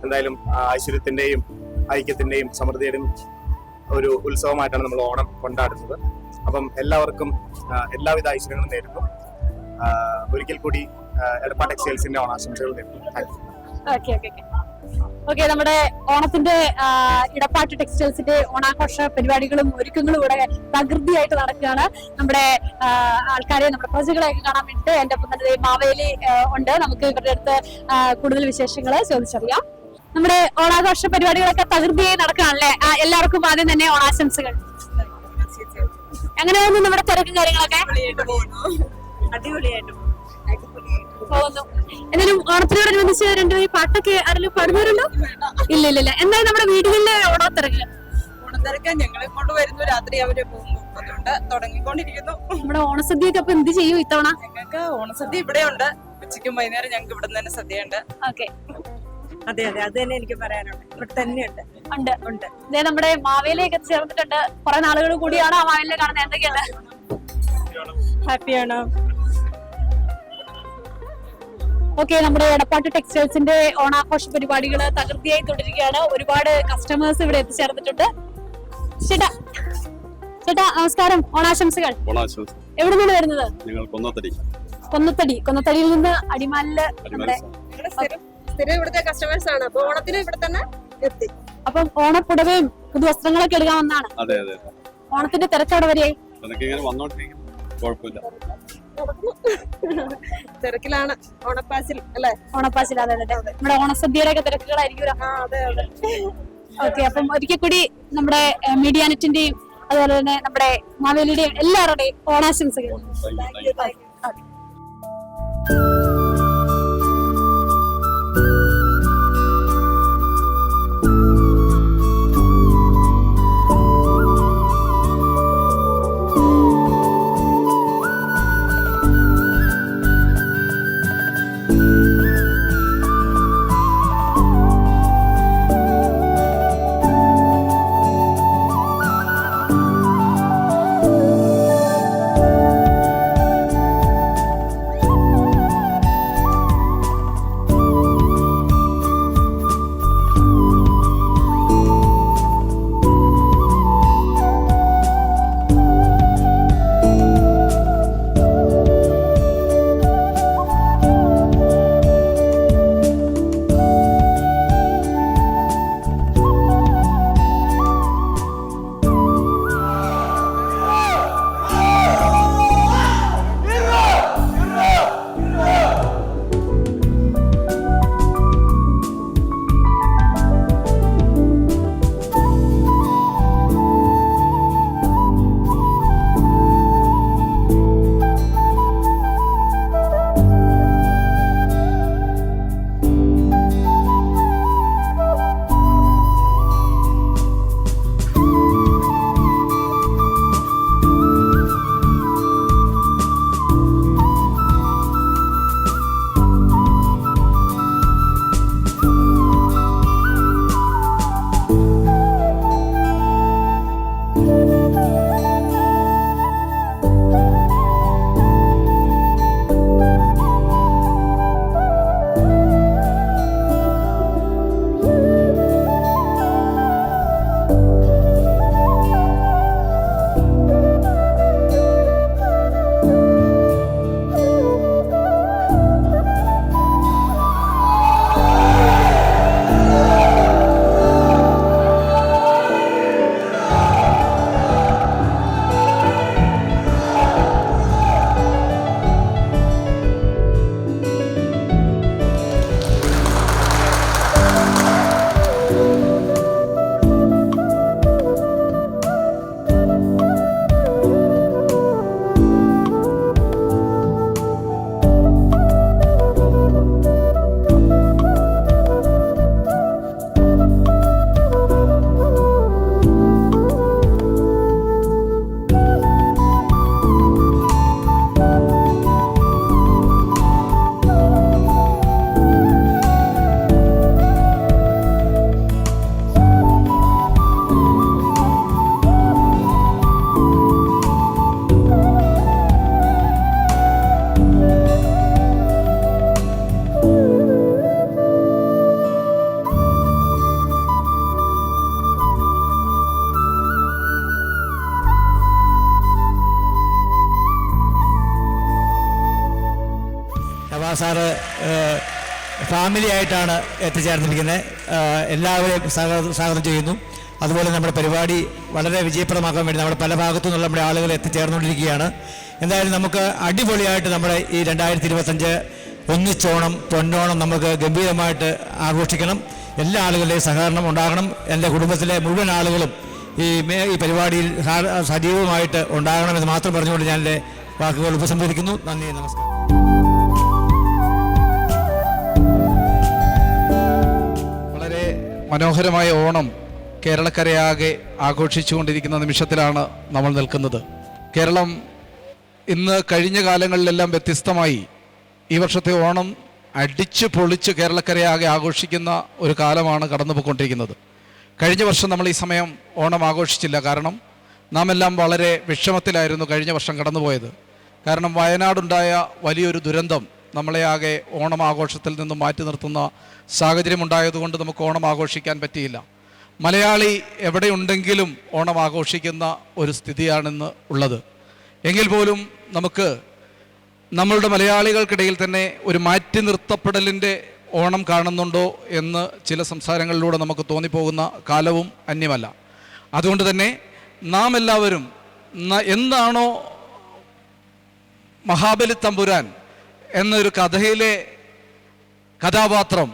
എന്തായാലും ഐശ്വര്യത്തിന്റെയും ഐക്യത്തിന്റെയും സമൃദ്ധിയുടെയും ഒരു ഉത്സവമായിട്ടാണ് നമ്മൾ ഓണം കൊണ്ടാടുന്നത്. അപ്പം എല്ലാവർക്കും എല്ലാവിധ ഐശ്വര്യങ്ങളും നേരുന്നു. ഒരിക്കൽ കൂടി എടപ്പാട്ട് ടെക്സ്റ്റൈൽസിന്റെ ഓണാശംസകൾ നേരുന്നു. ഓക്കെ. നമ്മുടെ ഓണത്തിന്റെ ഇടപ്പാട്ട് ടെക്സ്റ്റൈൽസിന്റെ ഓണാഘോഷ പരിപാടികളും ഒരുക്കങ്ങളും ഇവിടെ തകൃതിയായിട്ട് നടക്കുകയാണ്. നമ്മുടെ ആൾക്കാരെ, നമ്മുടെ പ്രജകളെയൊക്കെ കാണാൻ വേണ്ടിട്ട് എന്റെ പുന്നത്തെ മാവേലി ഉണ്ട്. നമുക്ക് ഇവരുടെ അടുത്ത് കൂടുതൽ വിശേഷങ്ങൾ ചോദിച്ചറിയാം. നമ്മുടെ ഓണാഘോഷ പരിപാടികളൊക്കെ തകൃതിയായി നടക്കുകയാണല്ലേ? എല്ലാവർക്കും ആദ്യം തന്നെ ഓണാശംസകൾ. എങ്ങനെയായിരുന്നു നമ്മുടെ തിരക്കും കാര്യങ്ങളൊക്കെ? അടിപൊളിയായിട്ട് പോകുന്നു. എന്നാലും ഓണത്തിനോടനുബന്ധിച്ച് രണ്ടുപേരും പാട്ടൊക്കെ ആരെങ്കിലും പാടുന്നവരുണ്ടോ? ഇല്ല. എന്തായാലും നമ്മുടെ വീടുകളിലെ ഓണത്തിരക്ക് ഞങ്ങൾ ഇങ്ങോട്ട് വരുന്നു, രാത്രി അവര് പോകുന്നു. അതുകൊണ്ട് തുടങ്ങിക്കൊണ്ടിരിക്കുന്നു. നമ്മുടെ ഓണസദ്യയൊക്കെ അപ്പൊ എന്ത് ചെയ്യും ഇത്തവണ? ഞങ്ങൾക്ക് ഓണസദ്യ ഇവിടെ ഉണ്ട്. ഉച്ചയ്ക്കും വൈകുന്നേരം ഞങ്ങൾക്ക് ഇവിടെ തന്നെ സദ്യ ഉണ്ട്. ഓക്കെ. അതെ, അത് തന്നെ എനിക്ക് പറയാനുണ്ട്. ഇവിടെ തന്നെ ഉണ്ട്. നമ്മുടെ മാവേലിയൊക്കെ ചേർന്നിട്ടുണ്ട്. കുറെ നാളുകൾ കൂടിയാണ് ആ മാവേലിനെ കാണുന്നത്. എന്തൊക്കെയാണ്? ഹാപ്പിയാണോ? ഓക്കെ. നമ്മുടെ എടപ്പാട്ട് ടെക്സ്റ്റൈൽസിന്റെ ഓണാഘോഷ പരിപാടികൾ തകൃതിയായി തുടരുകയാണ്. ഒരുപാട് കസ്റ്റമേഴ്സ് ഇവിടെ എത്തിച്ചേർന്നിട്ടുണ്ട്. ചേട്ടാ നമസ്കാരം. ഓണാശംസകൾ. എവിടെ നിന്നാണ് വരുന്നത്? കൊന്നത്തടിയിൽ നിന്ന് അടിമാലില് നമ്മുടെ സ്ഥിരം ഇവിടുത്തെ കസ്റ്റമേഴ്സ് ആണ്. അപ്പൊ ഓണത്തിന് ഇവിടെ തന്നെ എത്തി. അപ്പം ഓണപ്പുടവയും പുതുവസ്ത്രങ്ങളൊക്കെ എടുക്കാൻ വന്നാണ്. ഓണത്തിന്റെ തിരക്കവിടെ വരെയായി? തിരക്കിലാണ്. ഓണപ്പാസിൽ അല്ലേ? ഓണപ്പാസിൽ. അതെ. നമ്മുടെ ഓണസദ്യയുടെ ഒക്കെ തിരക്കുകളായിരിക്കും. ഓക്കെ. അപ്പം ഒരിക്കൽ കൂടി നമ്മുടെ മീഡിയ നെറ്റിന്റെയും അതുപോലെ തന്നെ നമ്മുടെ മാവേലിയുടെയും എല്ലാവരുടെയും ഓണാശംസകൾ. സാറ് ഫാമിലി ആയിട്ടാണ് എത്തിച്ചേർന്നിരിക്കുന്നത്. എല്ലാവരെയും സ്വാഗതം ചെയ്യുന്നു. അതുപോലെ നമ്മുടെ പരിപാടി വളരെ വിജയപ്രദമാക്കാൻ വേണ്ടി നമ്മുടെ പല ഭാഗത്തു നിന്നുള്ള നമ്മുടെ ആളുകൾ എത്തിച്ചേർന്നുകൊണ്ടിരിക്കുകയാണ്. എന്തായാലും നമുക്ക് അടിപൊളിയായിട്ട് നമ്മുടെ ഈ 2025 ഒന്നിച്ചോണം പൊന്നോണം നമുക്ക് ഗംഭീരമായിട്ട് ആഘോഷിക്കണം. എല്ലാ ആളുകളുടെയും സഹകരണം ഉണ്ടാകണം. എൻ്റെ കുടുംബത്തിലെ മുഴുവൻ ആളുകളും ഈ പരിപാടിയിൽ സജീവമായിട്ട് ഉണ്ടാകണമെന്ന് മാത്രം പറഞ്ഞുകൊണ്ട് ഞാൻ എൻ്റെ വാക്കുകൾ ഉപസംഹരിക്കുന്നു. നന്ദി, നമസ്കാരം. വളരെ മനോഹരമായ ഓണം കേരളക്കരയാകെ ആഘോഷിച്ചുകൊണ്ടിരിക്കുന്ന നിമിഷത്തിലാണ് നമ്മൾ നിൽക്കുന്നത്. കേരളം ഇന്ന് കഴിഞ്ഞ കാലങ്ങളിലെല്ലാം വ്യത്യസ്തമായി ഈ വർഷത്തെ ഓണം അടിച്ചു പൊളിച്ച് കേരളക്കരയാകെ ആഘോഷിക്കുന്ന ഒരു കാലമാണ് കടന്നു പോയിക്കൊണ്ടിരിക്കുന്നത്. കഴിഞ്ഞ വർഷം നമ്മൾ ഈ സമയം ഓണം ആഘോഷിച്ചില്ല. കാരണം നാം എല്ലാം വളരെ വിഷമത്തിലായിരുന്നു കഴിഞ്ഞ വർഷം കടന്നുപോയത്. കാരണം വയനാടുണ്ടായ വലിയൊരു ദുരന്തം നമ്മളെ ആകെ ഓണം ആഘോഷത്തിൽ നിന്നും മാറ്റി നിർത്തുന്ന സാഹചര്യം ഉണ്ടായതുകൊണ്ട് നമുക്ക് ഓണം ആഘോഷിക്കാൻ പറ്റിയില്ല. മലയാളി എവിടെയുണ്ടെങ്കിലും ഓണം ആഘോഷിക്കുന്ന ഒരു സ്ഥിതിയാണിന്ന് ഉള്ളത്. എങ്കിൽ പോലും നമുക്ക് നമ്മളുടെ മലയാളികൾക്കിടയിൽ തന്നെ ഒരു മാറ്റി നിർത്തപ്പെടലിൻ്റെ ഓണം കാണുന്നുണ്ടോ എന്ന് ചില സംസാരങ്ങളിലൂടെ നമുക്ക് തോന്നിപ്പോകുന്ന കാലവും അന്യമല്ല. അതുകൊണ്ട് തന്നെ നാം എല്ലാവരും എന്താണോ മഹാബലി തമ്പുരാൻ എന്നൊരു കഥയിലെ കഥാപാത്രം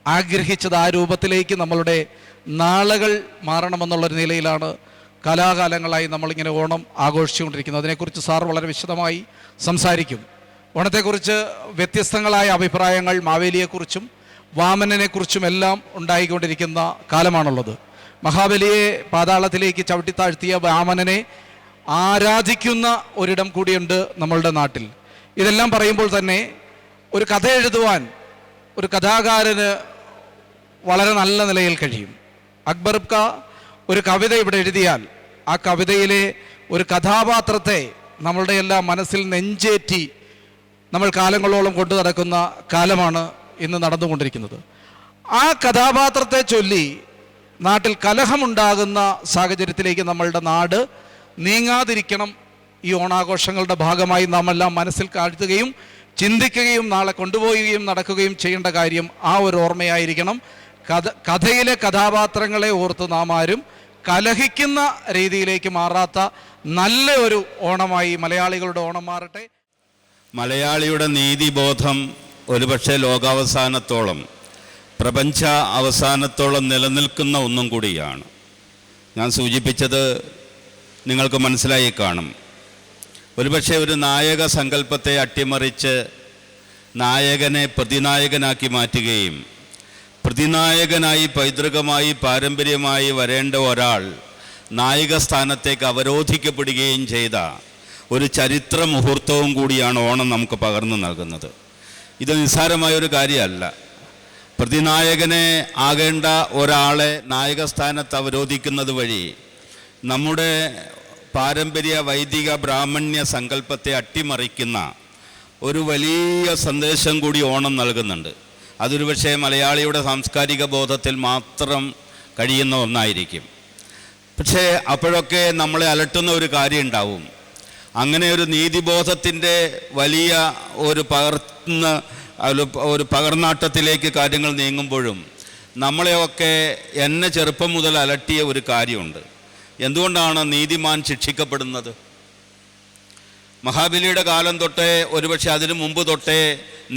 ആഗ്രഹിച്ചത്, ആ രൂപത്തിലേക്ക് നമ്മളുടെ നാളുകൾ മാറണമെന്നുള്ളൊരു നിലയിലാണ് കലാകാലങ്ങളായി നമ്മളിങ്ങനെ ഓണം ആഘോഷിച്ചുകൊണ്ടിരിക്കുന്നത്. അതിനെക്കുറിച്ച് സാർ വളരെ വിശദമായി സംസാരിക്കും. ഓണത്തെക്കുറിച്ച് വ്യത്യസ്തങ്ങളായ അഭിപ്രായങ്ങൾ മാവേലിയെക്കുറിച്ചും വാമനനെക്കുറിച്ചും എല്ലാം ഉണ്ടായിക്കൊണ്ടിരിക്കുന്ന കാലമാണുള്ളത്. മഹാബലിയെ പാതാളത്തിലേക്ക് ചവിട്ടിത്താഴ്ത്തിയ വാമനനെ ആരാധിക്കുന്ന ഒരിടം കൂടിയുണ്ട് നമ്മളുടെ നാട്ടിൽ. ഇതെല്ലാം പറയുമ്പോൾ തന്നെ ഒരു കഥ എഴുതുവാൻ ഒരു കഥാകാരന് വളരെ നല്ല നിലയിൽ കഴിയും. അക്ബർ ക ഒരു കവിത ഇവിടെ എഴുതിയാൽ ആ കവിതയിലെ ഒരു കഥാപാത്രത്തെ നമ്മളുടെ എല്ലാം മനസ്സിൽ നെഞ്ചേറ്റി നമ്മൾ കാലങ്ങളോളം കൊണ്ടു നടക്കുന്ന കാലമാണ് ഇന്ന് നടന്നുകൊണ്ടിരിക്കുന്നത്. ആ കഥാപാത്രത്തെ ചൊല്ലി നാട്ടിൽ കലഹമുണ്ടാകുന്ന സാഹചര്യത്തിലേക്ക് നമ്മളുടെ നാട് നീങ്ങാതിരിക്കണം. ഈ ഓണാഘോഷങ്ങളുടെ ഭാഗമായി നാം എല്ലാം മനസ്സിൽ കാഴ്ത്തുകയും ചിന്തിക്കുകയും നാളെ കൊണ്ടുപോവുകയും നടക്കുകയും ചെയ്യേണ്ട കാര്യം ആ ഒരു ഓർമ്മയായിരിക്കണം. കഥയിലെ കഥാപാത്രങ്ങളെ ഓർത്ത് നാം ആരും കലഹിക്കുന്ന രീതിയിലേക്ക് മാറാത്ത നല്ല ഒരു ഓണമായി മലയാളികളുടെ ഓണം മാറട്ടെ. മലയാളിയുടെ നീതിബോധം ഒരുപക്ഷെ ലോകാവസാനത്തോളം, പ്രപഞ്ച അവസാനത്തോളം നിലനിൽക്കുന്ന ഒന്നും കൂടിയാണ്. ഞാൻ സൂചിപ്പിച്ചത് നിങ്ങൾക്ക് മനസ്സിലായി കാണും. ഒരുപക്ഷെ ഒരു നായക സങ്കല്പത്തെ അട്ടിമറിച്ച് നായകനെ പ്രതിനായകനാക്കി മാറ്റുകയും പ്രതിനായകനായി പൈതൃകമായി പാരമ്പര്യമായി വരേണ്ട ഒരാൾ നായിക സ്ഥാനത്തേക്ക് അവരോധിക്കപ്പെടുകയും ചെയ്ത ഒരു ചരിത്ര മുഹൂർത്തവും കൂടിയാണ് ഓണം നമുക്ക് പകർന്നു നൽകുന്നത്. ഇത് നിസ്സാരമായൊരു കാര്യമല്ല. പ്രതിനായകനെ ആകേണ്ട ഒരാളെ നായക സ്ഥാനത്ത് അവരോധിക്കുന്നത് വഴി നമ്മുടെ പാരമ്പര്യ വൈദിക ബ്രാഹ്മണ്യ സങ്കല്പത്തെ അട്ടിമറിക്കുന്ന ഒരു വലിയ സന്ദേശം കൂടി ഓണം നൽകുന്നുണ്ട്. അതൊരു പക്ഷേ മലയാളിയുടെ സാംസ്കാരിക ബോധത്തിൽ മാത്രം കഴിയുന്ന ഒന്നായിരിക്കും. പക്ഷേ അപ്പോഴൊക്കെ നമ്മളെ അലട്ടുന്ന ഒരു കാര്യം ഉണ്ടാവും. അങ്ങനെ ഒരു നീതിബോധത്തിൻ്റെ വലിയ ഒരു പകർന്നാട്ടത്തിലേക്ക് കാര്യങ്ങൾ നീങ്ങുമ്പോഴും നമ്മളെയൊക്കെ എന്നെ ചെറുപ്പം മുതൽ അലട്ടിയ ഒരു കാര്യമുണ്ട്. എന്തുകൊണ്ടാണ് നീതിമാൻ ശിക്ഷിക്കപ്പെടുന്നത്? മഹാബലിയുടെ കാലം തൊട്ടേ, ഒരുപക്ഷെ അതിനു മുമ്പ് തൊട്ടേ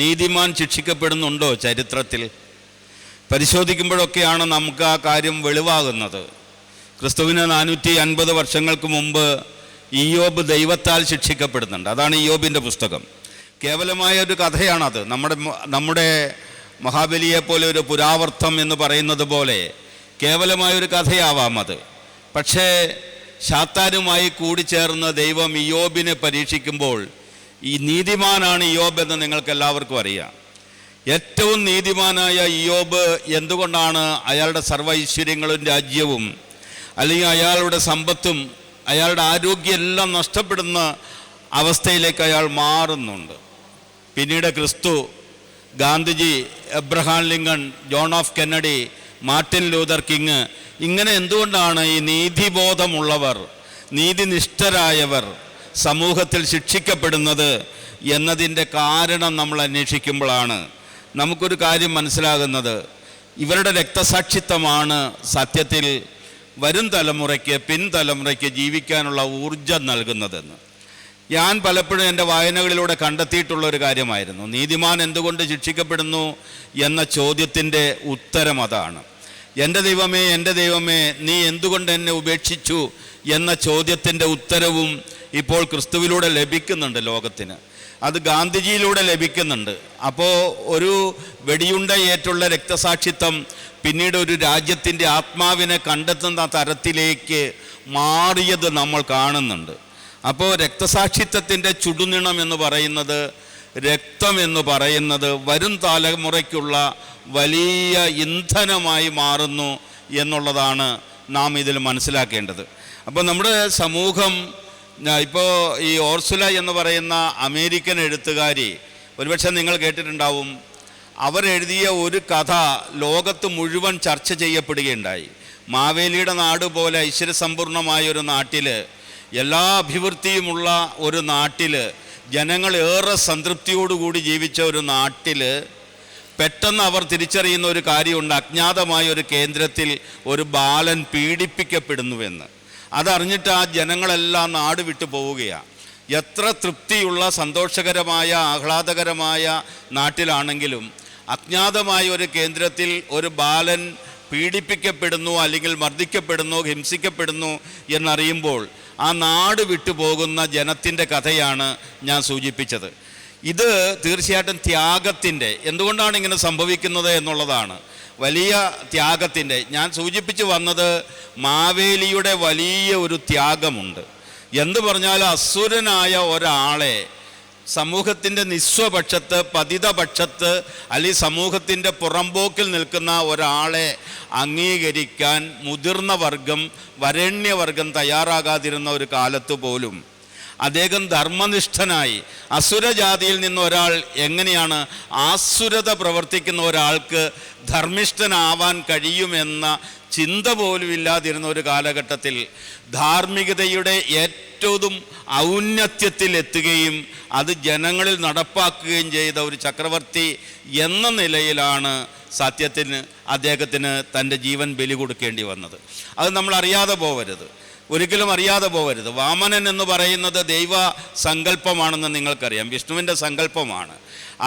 നീതിമാൻ ശിക്ഷിക്കപ്പെടുന്നുണ്ടോ ചരിത്രത്തിൽ? പരിശോധിക്കുമ്പോഴൊക്കെയാണ് നമുക്ക് ആ കാര്യം വെളിവാകുന്നത്. ക്രിസ്തുവിന് 450 വർഷങ്ങൾക്ക് മുമ്പ് ഇയ്യോബ് ദൈവത്താൽ ശിക്ഷിക്കപ്പെടുന്നുണ്ട്. അതാണ് ഇയ്യോബിൻ്റെ പുസ്തകം. കേവലമായ ഒരു കഥയാണത്. നമ്മുടെ മഹാബലിയെപ്പോലെ ഒരു പുരാവർത്തം എന്ന് പറയുന്നത് പോലെ കേവലമായൊരു കഥയാവാം അത്. പക്ഷേ ശാത്താനുമായി കൂടിച്ചേർന്ന് ദൈവം ഇയ്യോബിനെ പരീക്ഷിക്കുമ്പോൾ ഈ നീതിമാനാണ് ഇയ്യോബ് എന്ന് നിങ്ങൾക്ക് എല്ലാവർക്കും അറിയാം. ഏറ്റവും നീതിമാനായ ഇയ്യോബ് എന്തുകൊണ്ടാണ് അയാളുടെ സർവ്വ ഐശ്വര്യങ്ങളും രാജ്യവും അല്ലെങ്കിൽ അയാളുടെ സമ്പത്തും അയാളുടെ ആരോഗ്യം എല്ലാം നഷ്ടപ്പെടുന്ന അവസ്ഥയിലേക്ക് അയാൾ മാറുന്നുണ്ട്? പിന്നീട് ക്രിസ്തു, Gandhiji, Abraham Lincoln, John of Kennedy, Martin Luther king, ഇങ്ങനെ എന്തുകൊണ്ടാണ് ഈ നീതിബോധമുള്ളവർ, നീതിനിഷ്ഠരായവർ, സമൂഹത്തിൽ ശിക്ഷിക്കപ്പെടുന്നത് എന്നതിൻ്റെ കാരണം നമ്മൾ അന്വേഷിക്കുമ്പോഴാണ് നമുക്കൊരു കാര്യം മനസ്സിലാകുന്നത്. ഇവരുടെ രക്തസാക്ഷിത്വമാണ് സത്യത്തിൽ വരും തലമുറയ്ക്ക് പിൻതലമുറയ്ക്ക് ജീവിക്കാനുള്ള ഊർജം നൽകുന്നതെന്ന് ഞാൻ പലപ്പോഴും എൻ്റെ വായനകളിലൂടെ കണ്ടെത്തിയിട്ടുള്ള ഒരു കാര്യമായിരുന്നു. നീതിമാൻ എന്തുകൊണ്ട് ശിക്ഷിക്കപ്പെടുന്നു എന്ന ചോദ്യത്തിൻ്റെ ഉത്തരം അതാണ്. എൻ്റെ ദൈവമേ നീ എന്തുകൊണ്ട് എന്നെ ഉപേക്ഷിച്ചു എന്ന ചോദ്യത്തിൻ്റെ ഉത്തരവും ഇപ്പോൾ ക്രിസ്തുവിലൂടെ ലഭിക്കുന്നുണ്ട് ലോകത്തിന്. അത് ഗാന്ധിജിയിലൂടെ ലഭിക്കുന്നുണ്ട്. അപ്പോൾ ഒരു വെടിയുണ്ടയേറ്റുള്ള രക്തസാക്ഷിത്വം പിന്നീട് ഒരു രാജ്യത്തിൻ്റെ ആത്മാവിനെ കണ്ടെത്തുന്ന തരത്തിലേക്ക് മാറിയത് നമ്മൾ കാണുന്നുണ്ട്. അപ്പോൾ രക്തസാക്ഷിത്വത്തിൻ്റെ ചുടുനിണം എന്ന് പറയുന്നത്, രക്തം എന്ന് പറയുന്നത് വരും തലമുറയ്ക്കുള്ള വലിയ ഇന്ധനമായി മാറുന്നു എന്നുള്ളതാണ് നാം ഇതിൽ മനസ്സിലാക്കേണ്ടത്. അപ്പോൾ നമ്മുടെ സമൂഹം ഇപ്പോൾ ഈ ഓർസുല എന്ന് പറയുന്ന അമേരിക്കൻ എഴുത്തുകാരി, ഒരുപക്ഷെ നിങ്ങൾ കേട്ടിട്ടുണ്ടാവും, അവരെഴുതിയ ഒരു കഥ ലോകത്ത് മുഴുവൻ ചർച്ച ചെയ്യപ്പെടുകയുണ്ടായി. മാവേലിയുടെ നാട് പോലെ ഐശ്വര്യസമ്പൂർണമായ ഒരു നാട്ടിൽ, എല്ലാ അഭിവൃദ്ധിയുമുള്ള ഒരു നാട്ടിൽ, ജനങ്ങൾ ഏറെ സംതൃപ്തിയോടുകൂടി ജീവിച്ച ഒരു നാട്ടിൽ പെട്ടെന്ന് അവർ തിരിച്ചറിയുന്ന ഒരു കാര്യമുണ്ട്. അജ്ഞാതമായ ഒരു കേന്ദ്രത്തിൽ ഒരു ബാലൻ പീഡിപ്പിക്കപ്പെടുന്നുവെന്ന്. അതറിഞ്ഞിട്ട് ആ ജനങ്ങളെല്ലാം നാട് വിട്ടു പോവുകയാണ്. എത്ര തൃപ്തിയുള്ള സന്തോഷകരമായ ആഹ്ലാദകരമായ നാട്ടിലാണെങ്കിലും അജ്ഞാതമായ ഒരു കേന്ദ്രത്തിൽ ഒരു ബാലൻ പീഡിപ്പിക്കപ്പെടുന്നു, അല്ലെങ്കിൽ മർദ്ദിക്കപ്പെടുന്നു, ഹിംസിക്കപ്പെടുന്നു എന്നറിയുമ്പോൾ ആ നാട് വിട്ടു പോകുന്ന ജനത്തിൻ്റെ കഥയാണ് ഞാൻ സൂചിപ്പിച്ചത്. ഇത് തീർച്ചയായിട്ടും ത്യാഗത്തിൻ്റെ, എന്തുകൊണ്ടാണ് ഇങ്ങനെ സംഭവിക്കുന്നത് എന്നുള്ളതാണ്, വലിയ ത്യാഗത്തിൻ്റെ. ഞാൻ സൂചിപ്പിച്ചു വന്നത് മാവേലിയുടെ വലിയ ഒരു ത്യാഗമുണ്ട്. എന്തു പറഞ്ഞാലും അസുരനായ ഒരാളെ സമൂഹത്തിൻ്റെ നിസ്വപക്ഷത്ത്, പതിതപക്ഷത്ത്, അല്ലെങ്കിൽ സമൂഹത്തിൻ്റെ പുറമ്പോക്കിൽ നിൽക്കുന്ന ഒരാളെ അംഗീകരിക്കാൻ മുതിർന്ന വർഗം, വരേണ്യവർഗം തയ്യാറാകാതിരുന്ന ഒരു കാലത്ത് പോലും അദ്ദേഹം ധർമ്മനിഷ്ഠനായി, അസുരജാതിയിൽ നിന്ന് ഒരാൾ എങ്ങനെയാണ് ആസുരത പ്രവർത്തിക്കുന്ന ഒരാൾക്ക് ധർമ്മിഷ്ഠനാവാൻ കഴിയുമെന്ന ചിന്ത പോലും ഇല്ലാതിരുന്ന ഒരു കാലഘട്ടത്തിൽ ധാർമ്മികതയുടെ ഏറ്റവും ഔന്നത്യത്തിൽ എത്തുകയും അത് ജനങ്ങളിൽ നടപ്പാക്കുകയും ചെയ്ത ഒരു ചക്രവർത്തി എന്ന നിലയിലാണ് സത്യത്തിന് അദ്ദേഹത്തിന് തൻ്റെ ജീവൻ ബലി കൊടുക്കേണ്ടി വന്നത്. അത് നമ്മൾ അറിയാതെ പോകരുത്, ഒരിക്കലും അറിയാതെ പോകരുത്. വാമനൻ എന്ന് പറയുന്നത് ദൈവ സങ്കല്പമാണെന്ന് നിങ്ങൾക്കറിയാം, വിഷ്ണുവിൻ്റെ സങ്കല്പമാണ്.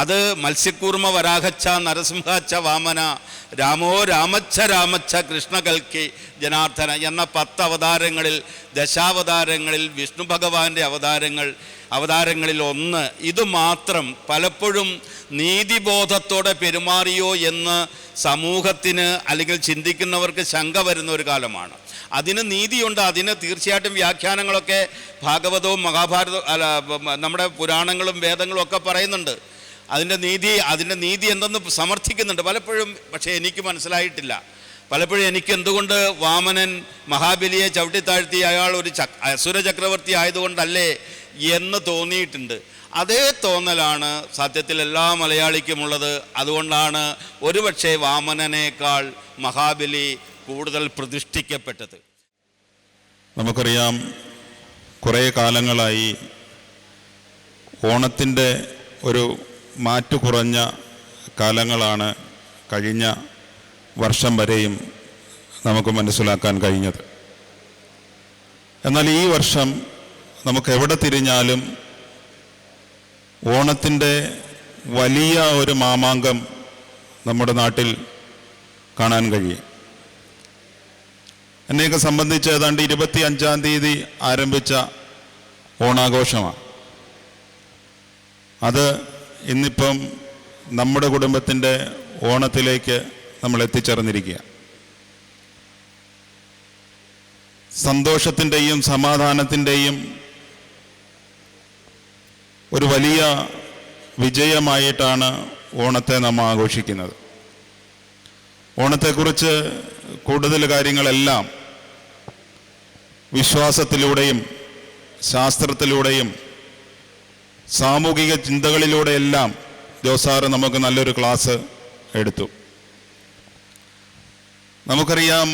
അത് മത്സ്യക്കൂർമ്മ വരാഹച്ച നരസിംഹച്ച വാമന രാമോ രാമച്ഛ രാമച്ഛ കൃഷ്ണ കൽക്കി ജനാർദ്ദന എന്ന 10 അവതാരങ്ങളിൽ, ദശാവതാരങ്ങളിൽ വിഷ്ണു ഭഗവാന്റെ അവതാരങ്ങളിൽ ഒന്ന്. ഇത് മാത്രം പലപ്പോഴും നീതിബോധത്തോടെ പെരുമാറിയോ എന്ന് സമൂഹത്തിന് അല്ലെങ്കിൽ ചിന്തിക്കുന്നവർക്ക് ശങ്ക വരുന്ന ഒരു കാലമാണ്. അതിന് നീതിയുണ്ട്, അതിന് തീർച്ചയായിട്ടും വ്യാഖ്യാനങ്ങളൊക്കെ ഭാഗവതവും മഹാഭാരതവും നമ്മുടെ പുരാണങ്ങളും വേദങ്ങളും ഒക്കെ പറയുന്നുണ്ട്. അതിൻ്റെ നീതി എന്തെന്ന് സമർത്ഥിക്കുന്നുണ്ട് പലപ്പോഴും. പക്ഷേ എനിക്ക് മനസ്സിലായിട്ടില്ല. പലപ്പോഴും എനിക്ക് എന്തുകൊണ്ട് വാമനൻ മഹാബലിയെ ചവിട്ടിത്താഴ്ത്തി അയാൾ ഒരു അസുര ചക്രവർത്തി ആയതുകൊണ്ടല്ലേ എന്ന് തോന്നിയിട്ടുണ്ട്. അതേ തോന്നലാണ് സത്യത്തിൽ എല്ലാ മലയാളിക്കുമുള്ളത്. അതുകൊണ്ടാണ് ഒരുപക്ഷെ വാമനനേക്കാൾ മഹാബലി കൂടുതൽ പ്രതിഷ്ഠിക്കപ്പെട്ടത്. നമുക്കറിയാം, കുറേ കാലങ്ങളായി ഓണത്തിൻ്റെ ഒരു മാറ്റു കുറഞ്ഞ കാലങ്ങളാണ് കഴിഞ്ഞ വർഷം വരെയും നമുക്ക് മനസ്സിലാക്കാൻ കഴിഞ്ഞത്. എന്നാൽ ഈ വർഷം നമുക്ക് എവിടെ തിരിഞ്ഞാലും ഓണത്തിൻ്റെ വലിയ ഒരു മാമാങ്കം നമ്മുടെ നാട്ടിൽ കാണാൻ കഴിയും. എന്നെയൊക്കെ സംബന്ധിച്ച് ഏതാണ്ട് 25-ാം തീയതി ആരംഭിച്ച ഓണാഘോഷമാണ്. അത് ഇന്നിപ്പം നമ്മുടെ കുടുംബത്തിൻ്റെ ഓണത്തിലേക്ക് നമ്മൾ എത്തിച്ചേർന്നിരിക്കുക. സന്തോഷത്തിൻ്റെയും സമാധാനത്തിൻ്റെയും ഒരു വലിയ വിജയമായിട്ടാണ് ഓണത്തെ നമ്മൾ ആഘോഷിക്കുന്നത്. ഓണത്തെക്കുറിച്ച് കൂടുതൽ കാര്യങ്ങളെല്ലാം വിശ്വാസത്തിലൂടെയും ശാസ്ത്രത്തിലൂടെയും സാമൂഹിക ചിന്തകളിലൂടെയെല്ലാം ജോസാറ് നമുക്ക് നല്ലൊരു ക്ലാസ് എടുത്തു. നമുക്കറിയാം,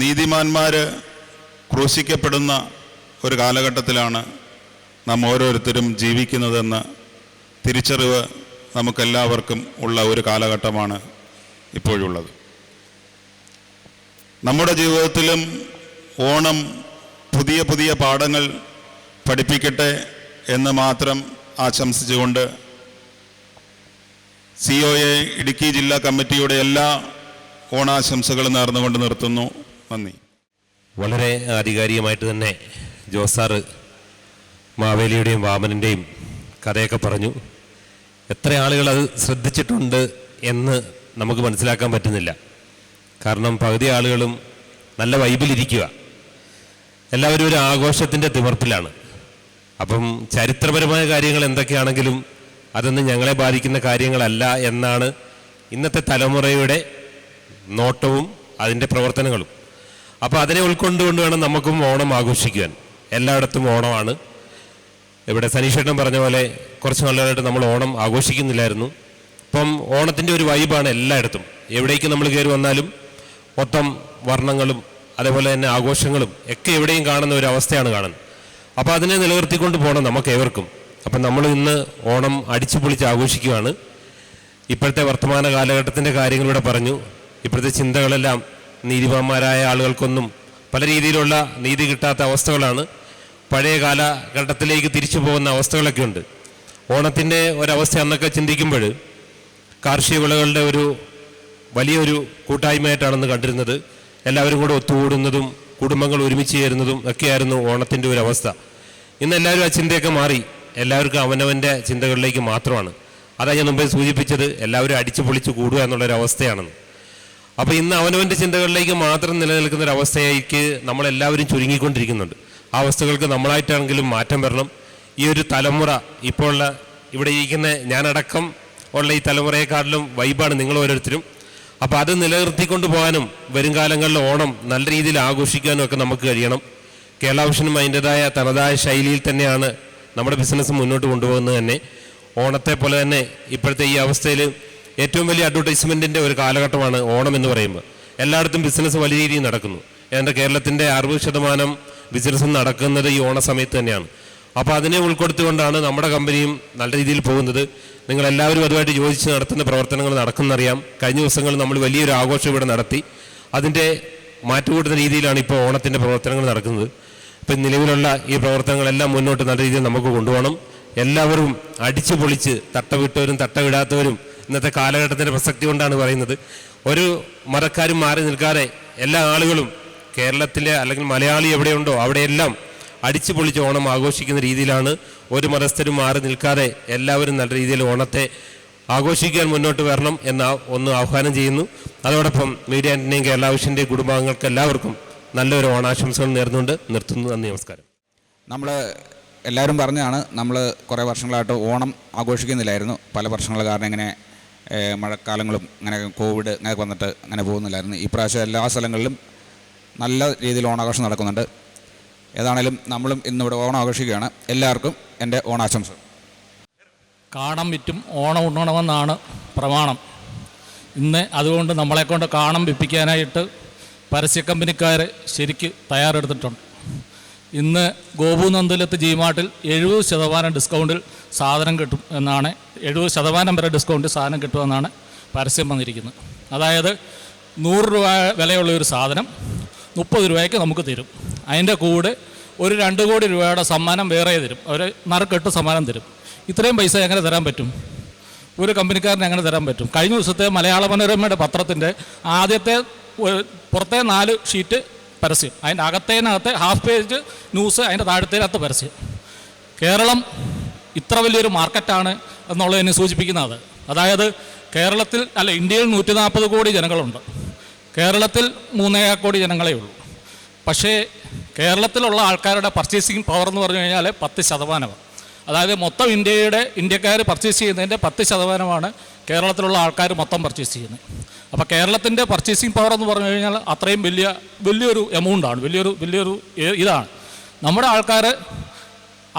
നീതിമാന്മാർ ക്രൂശിക്കപ്പെടുന്ന ഒരു കാലഘട്ടത്തിലാണ് നാം ഓരോരുത്തരും ജീവിക്കുന്നതെന്ന തിരിച്ചറിവ് നമുക്കെല്ലാവർക്കും ഉള്ള ഒരു കാലഘട്ടമാണ് ഇപ്പോഴുള്ളത്. നമ്മുടെ ജീവിതത്തിലും ഓണം പുതിയ പുതിയ പാഠങ്ങൾ പഠിപ്പിക്കട്ടെ എന്ന് മാത്രം ആശംസിച്ചുകൊണ്ട് COA ഇടുക്കി ജില്ലാ കമ്മിറ്റിയുടെ എല്ലാ ഓണാശംസകളും നേർന്നുകൊണ്ട് നിർത്തുന്നു. നന്ദി. വളരെ ആധികാരികമായിട്ട് തന്നെ ജോസാറ് മാവേലിയുടെയും വാമനൻ്റെയും കഥയൊക്കെ പറഞ്ഞു. എത്ര ആളുകൾ അത് ശ്രദ്ധിച്ചിട്ടുണ്ട് എന്ന് നമുക്ക് മനസ്സിലാക്കാൻ പറ്റുന്നില്ല. കാരണം പകുതി ആളുകളും നല്ല വൈബിലിരിക്കുക, എല്ലാവരും ഒരു ആഘോഷത്തിൻ്റെ തിമർപ്പിലാണ്. അപ്പം ചരിത്രപരമായ കാര്യങ്ങൾ എന്തൊക്കെയാണെങ്കിലും അതൊന്നും ഞങ്ങളെ ബാധിക്കുന്ന കാര്യങ്ങളല്ല എന്നാണ് ഇന്നത്തെ തലമുറയുടെ നോട്ടവും അതിൻ്റെ പ്രവർത്തനങ്ങളും. അപ്പോൾ അതിനെ ഉൾക്കൊണ്ടുകൊണ്ട് വേണം നമുക്കും ഓണം ആഘോഷിക്കുവാൻ. എല്ലായിടത്തും ഓണമാണ്. ഇവിടെ സനീഷേട്ടൻ പറഞ്ഞ പോലെ കുറച്ച് നാളുകളായിട്ട് നമ്മൾ ഓണം ആഘോഷിക്കുന്നില്ലായിരുന്നു. ഇപ്പം ഓണത്തിൻ്റെ ഒരു വൈബാണ് എല്ലായിടത്തും. എവിടേക്ക് നമ്മൾ കയറി വന്നാലും മൊത്തം വർണ്ണങ്ങളും അതേപോലെ തന്നെ ആഘോഷങ്ങളും ഒക്കെ എവിടെയും കാണുന്ന ഒരു അവസ്ഥയാണ് കാണുന്നത്. അപ്പോൾ അതിനെ നിലനിർത്തിക്കൊണ്ട് പോകണം നമുക്ക് ഏവർക്കും. അപ്പം നമ്മൾ ഇന്ന് ഓണം അടിച്ചു പൊളിച്ച് ആഘോഷിക്കുകയാണ്. ഇപ്പോഴത്തെ വർത്തമാന കാലഘട്ടത്തിൻ്റെ കാര്യങ്ങളിവിടെ പറഞ്ഞു. ഇപ്പോഴത്തെ ചിന്തകളെല്ലാം നീതിമാന്മാരായ ആളുകൾക്കൊന്നും പല രീതിയിലുള്ള നീതി കിട്ടാത്ത അവസ്ഥകളാണ്. പഴയ കാലഘട്ടത്തിലേക്ക് തിരിച്ചു പോകുന്ന അവസ്ഥകളൊക്കെ ഉണ്ട്. ഓണത്തിൻ്റെ ഒരവസ്ഥ അന്നൊക്കെ ചിന്തിക്കുമ്പോൾ കാർഷിക വിളകളുടെ ഒരു വലിയൊരു കൂട്ടായ്മയായിട്ടാണെന്ന് കണ്ടിരുന്നത്. എല്ലാവരും കൂടെ ഒത്തുകൂടുന്നതും കുടുംബങ്ങൾ ഒരുമിച്ച് ചേരുന്നതും ഒക്കെയായിരുന്നു ഓണത്തിൻ്റെ ഒരു അവസ്ഥ. ഇന്ന് എല്ലാവരും ആ ചിന്തയൊക്കെ മാറി. എല്ലാവർക്കും അവനവൻ്റെ ചിന്തകളിലേക്ക് മാത്രമാണ്. അതാണ് ഞാൻ മുമ്പേ സൂചിപ്പിച്ചത്, എല്ലാവരും അടിച്ചു പൊളിച്ച് കൂടുക എന്നുള്ളൊരവസ്ഥയാണെന്ന്. അപ്പോൾ ഇന്ന് അവനവൻ്റെ ചിന്തകളിലേക്ക് മാത്രം നിലനിൽക്കുന്നൊരവസ്ഥയ്ക്ക് നമ്മളെല്ലാവരും ചുരുങ്ങിക്കൊണ്ടിരിക്കുന്നുണ്ട്. ആ അവസ്ഥകൾക്ക് നമ്മളായിട്ടാണെങ്കിലും മാറ്റം വരണം. ഈ ഒരു തലമുറ ഇപ്പോൾ ഉള്ള ഇവിടെ ഇരിക്കുന്ന ഞാനടക്കം ഉള്ള ഈ തലമുറയെക്കാട്ടിലും വൈബാണ് നിങ്ങൾ ഓരോരുത്തരും. അപ്പോൾ അത് നിലനിർത്തിക്കൊണ്ട് പോകാനും വരും കാലങ്ങളിൽ ഓണം നല്ല രീതിയിൽ ആഘോഷിക്കാനും ഒക്കെ നമുക്ക് കഴിയണം. കേരള വിഷനും അതിൻ്റെതായ തനതായ ശൈലിയിൽ തന്നെയാണ് നമ്മുടെ ബിസിനസ് മുന്നോട്ട് കൊണ്ടുപോകുന്നത് തന്നെ. ഓണത്തെ പോലെ തന്നെ ഇപ്പോഴത്തെ ഈ അവസ്ഥയിൽ ഏറ്റവും വലിയ അഡ്വർടൈസ്മെൻറ്റിൻ്റെ ഒരു കാലഘട്ടമാണ് ഓണം എന്ന് പറയുമ്പോൾ. എല്ലായിടത്തും ബിസിനസ് വലിയ രീതിയിൽ നടക്കുന്നു. ഏതാണ്ട് കേരളത്തിൻ്റെ 60% ബിസിനസ് നടക്കുന്നത് ഈ ഓണ സമയത്ത് തന്നെയാണ്. അപ്പോൾ അതിനെ ഉൾപ്പെടുത്തിക്കൊണ്ടാണ് നമ്മുടെ കമ്പനിയും നല്ല രീതിയിൽ പോകുന്നത്. നിങ്ങളെല്ലാവരും അതുമായിട്ട് യോജിച്ച് നടത്തുന്ന പ്രവർത്തനങ്ങൾ നടക്കുന്നറിയാം. കഴിഞ്ഞ ദിവസങ്ങളിൽ നമ്മൾ വലിയൊരു ആഘോഷം ഇവിടെ നടത്തി. അതിൻ്റെ മാറ്റുകൂട്ടുന്ന രീതിയിലാണ് ഇപ്പോൾ ഓണത്തിൻ്റെ പ്രവർത്തനങ്ങൾ നടക്കുന്നത്. ഇപ്പം നിലവിലുള്ള ഈ പ്രവർത്തനങ്ങളെല്ലാം മുന്നോട്ട് നല്ല രീതിയിൽ നമുക്ക് കൊണ്ടുപോകണം. എല്ലാവരും അടിച്ചു പൊളിച്ച് തട്ടവിട്ടവരും തട്ടവിടാത്തവരും ഇന്നത്തെ കാലഘട്ടത്തിൻ്റെ പ്രസക്തി കൊണ്ടാണ് പറയുന്നത്. ഒരു മതക്കാരും മാറി നിൽക്കാതെ എല്ലാ ആളുകളും കേരളത്തിലെ അല്ലെങ്കിൽ മലയാളി എവിടെയുണ്ടോ അവിടെയെല്ലാം അടിച്ചു പൊളിച്ച് ഓണം ആഘോഷിക്കുന്ന രീതിയിലാണ്. ഒരു മതസ്ഥരും മാറി നിൽക്കാതെ എല്ലാവരും നല്ല രീതിയിൽ ഓണത്തെ ആഘോഷിക്കാൻ മുന്നോട്ട് വരണം എന്ന് ഒന്ന് ആഹ്വാനം ചെയ്യുന്നു. അതോടൊപ്പം മീഡിയ ആൻ്റണിയും കേരള വിഷൻ്റെയും കുടുംബാംഗങ്ങൾക്ക് എല്ലാവർക്കും നല്ലൊരു ഓണാശംസകൾ നേർന്നുകൊണ്ട് നിർത്തുന്നു. നന്ദി, നമസ്കാരം. നമ്മൾ എല്ലാവരും പറഞ്ഞതാണ്, നമ്മൾ കുറേ വർഷങ്ങളായിട്ട് ഓണം ആഘോഷിക്കുന്നില്ലായിരുന്നു. പല വർഷങ്ങൾ കാരണം ഇങ്ങനെ മഴക്കാലങ്ങളും അങ്ങനെ കോവിഡ് അങ്ങനെ വന്നിട്ട് അങ്ങനെ പോകുന്നില്ലായിരുന്നു. ഈ പ്രാവശ്യം എല്ലാ സ്ഥലങ്ങളിലും നല്ല രീതിയിൽ ഓണാഘോഷം നടക്കുന്നുണ്ട്. ഏതാണേലും നമ്മളും ഇന്നിവിടെ ഓണം ആഘോഷിക്കുകയാണ്. എല്ലാവർക്കും എൻ്റെ ഓണാശംസ. കാണം വിറ്റും ഓണം ഉണ്ണണമെന്നാണ് പ്രമാണം. ഇന്ന് അതുകൊണ്ട് നമ്മളെക്കൊണ്ട് കാണം വിപ്പിക്കാനായിട്ട് പരസ്യ കമ്പനിക്കാർ ശരിക്ക് തയ്യാറെടുത്തിട്ടുണ്ട്. ഇന്ന് ഗോപു നന്ദുലത്ത് ജിമാർട്ടിൽ 70% ഡിസ്കൗണ്ടിൽ സാധനം കിട്ടും എന്നാണ്, 70% വരെ ഡിസ്കൗണ്ടിൽ സാധനം കിട്ടുമെന്നാണ് പരസ്യം വന്നിരിക്കുന്നത്. അതായത് 100 രൂപ വിലയുള്ള ഒരു സാധനം 30 രൂപയ്ക്ക് നമുക്ക് തരും. അതിൻ്റെ കൂടെ ഒരു 2 കോടി രൂപയുടെ സമ്മാനം വേറെ തരും. അവർ നറുക്കെട്ട് സമ്മാനം തരും. ഇത്രയും പൈസ എങ്ങനെ തരാൻ പറ്റും? ഒരു കമ്പനിക്കാരന് എങ്ങനെ തരാൻ പറ്റും? കഴിഞ്ഞ ദിവസത്തെ മലയാള മനോരമയുടെ പത്രത്തിൻ്റെ ആദ്യത്തെ പുറത്തെ 4 ഷീറ്റ് പരസ്യം, അതിൻ്റെ അകത്തേനകത്തെ ഹാഫ് പേജ് ന്യൂസ്, അതിൻ്റെ താഴത്തേനകത്ത് പരസ്യം. കേരളം ഇത്ര വലിയൊരു മാർക്കറ്റാണ് എന്നുള്ളതിനെ സൂചിപ്പിക്കുന്നത്. അതായത് കേരളത്തിൽ ഇന്ത്യയിൽ 140 കോടി ജനങ്ങളുണ്ട്. കേരളത്തിൽ 3 കോടി ജനങ്ങളേ ഉള്ളൂ. പക്ഷേ കേരളത്തിലുള്ള ആൾക്കാരുടെ പർച്ചേസിങ് പവർ എന്ന് പറഞ്ഞു കഴിഞ്ഞാൽ 10%. അതായത് മൊത്തം ഇന്ത്യക്കാർ പർച്ചേസ് ചെയ്യുന്നതിൻ്റെ 10%മാണ് കേരളത്തിലുള്ള ആൾക്കാർ മൊത്തം പർച്ചേസ് ചെയ്യുന്നത്. അപ്പോൾ കേരളത്തിൻ്റെ പർച്ചേസിങ് പവർ എന്ന് പറഞ്ഞു കഴിഞ്ഞാൽ അത്രയും വലിയൊരു എമൗണ്ടാണ്, വലിയൊരു ഇതാണ്. നമ്മുടെ ആൾക്കാർ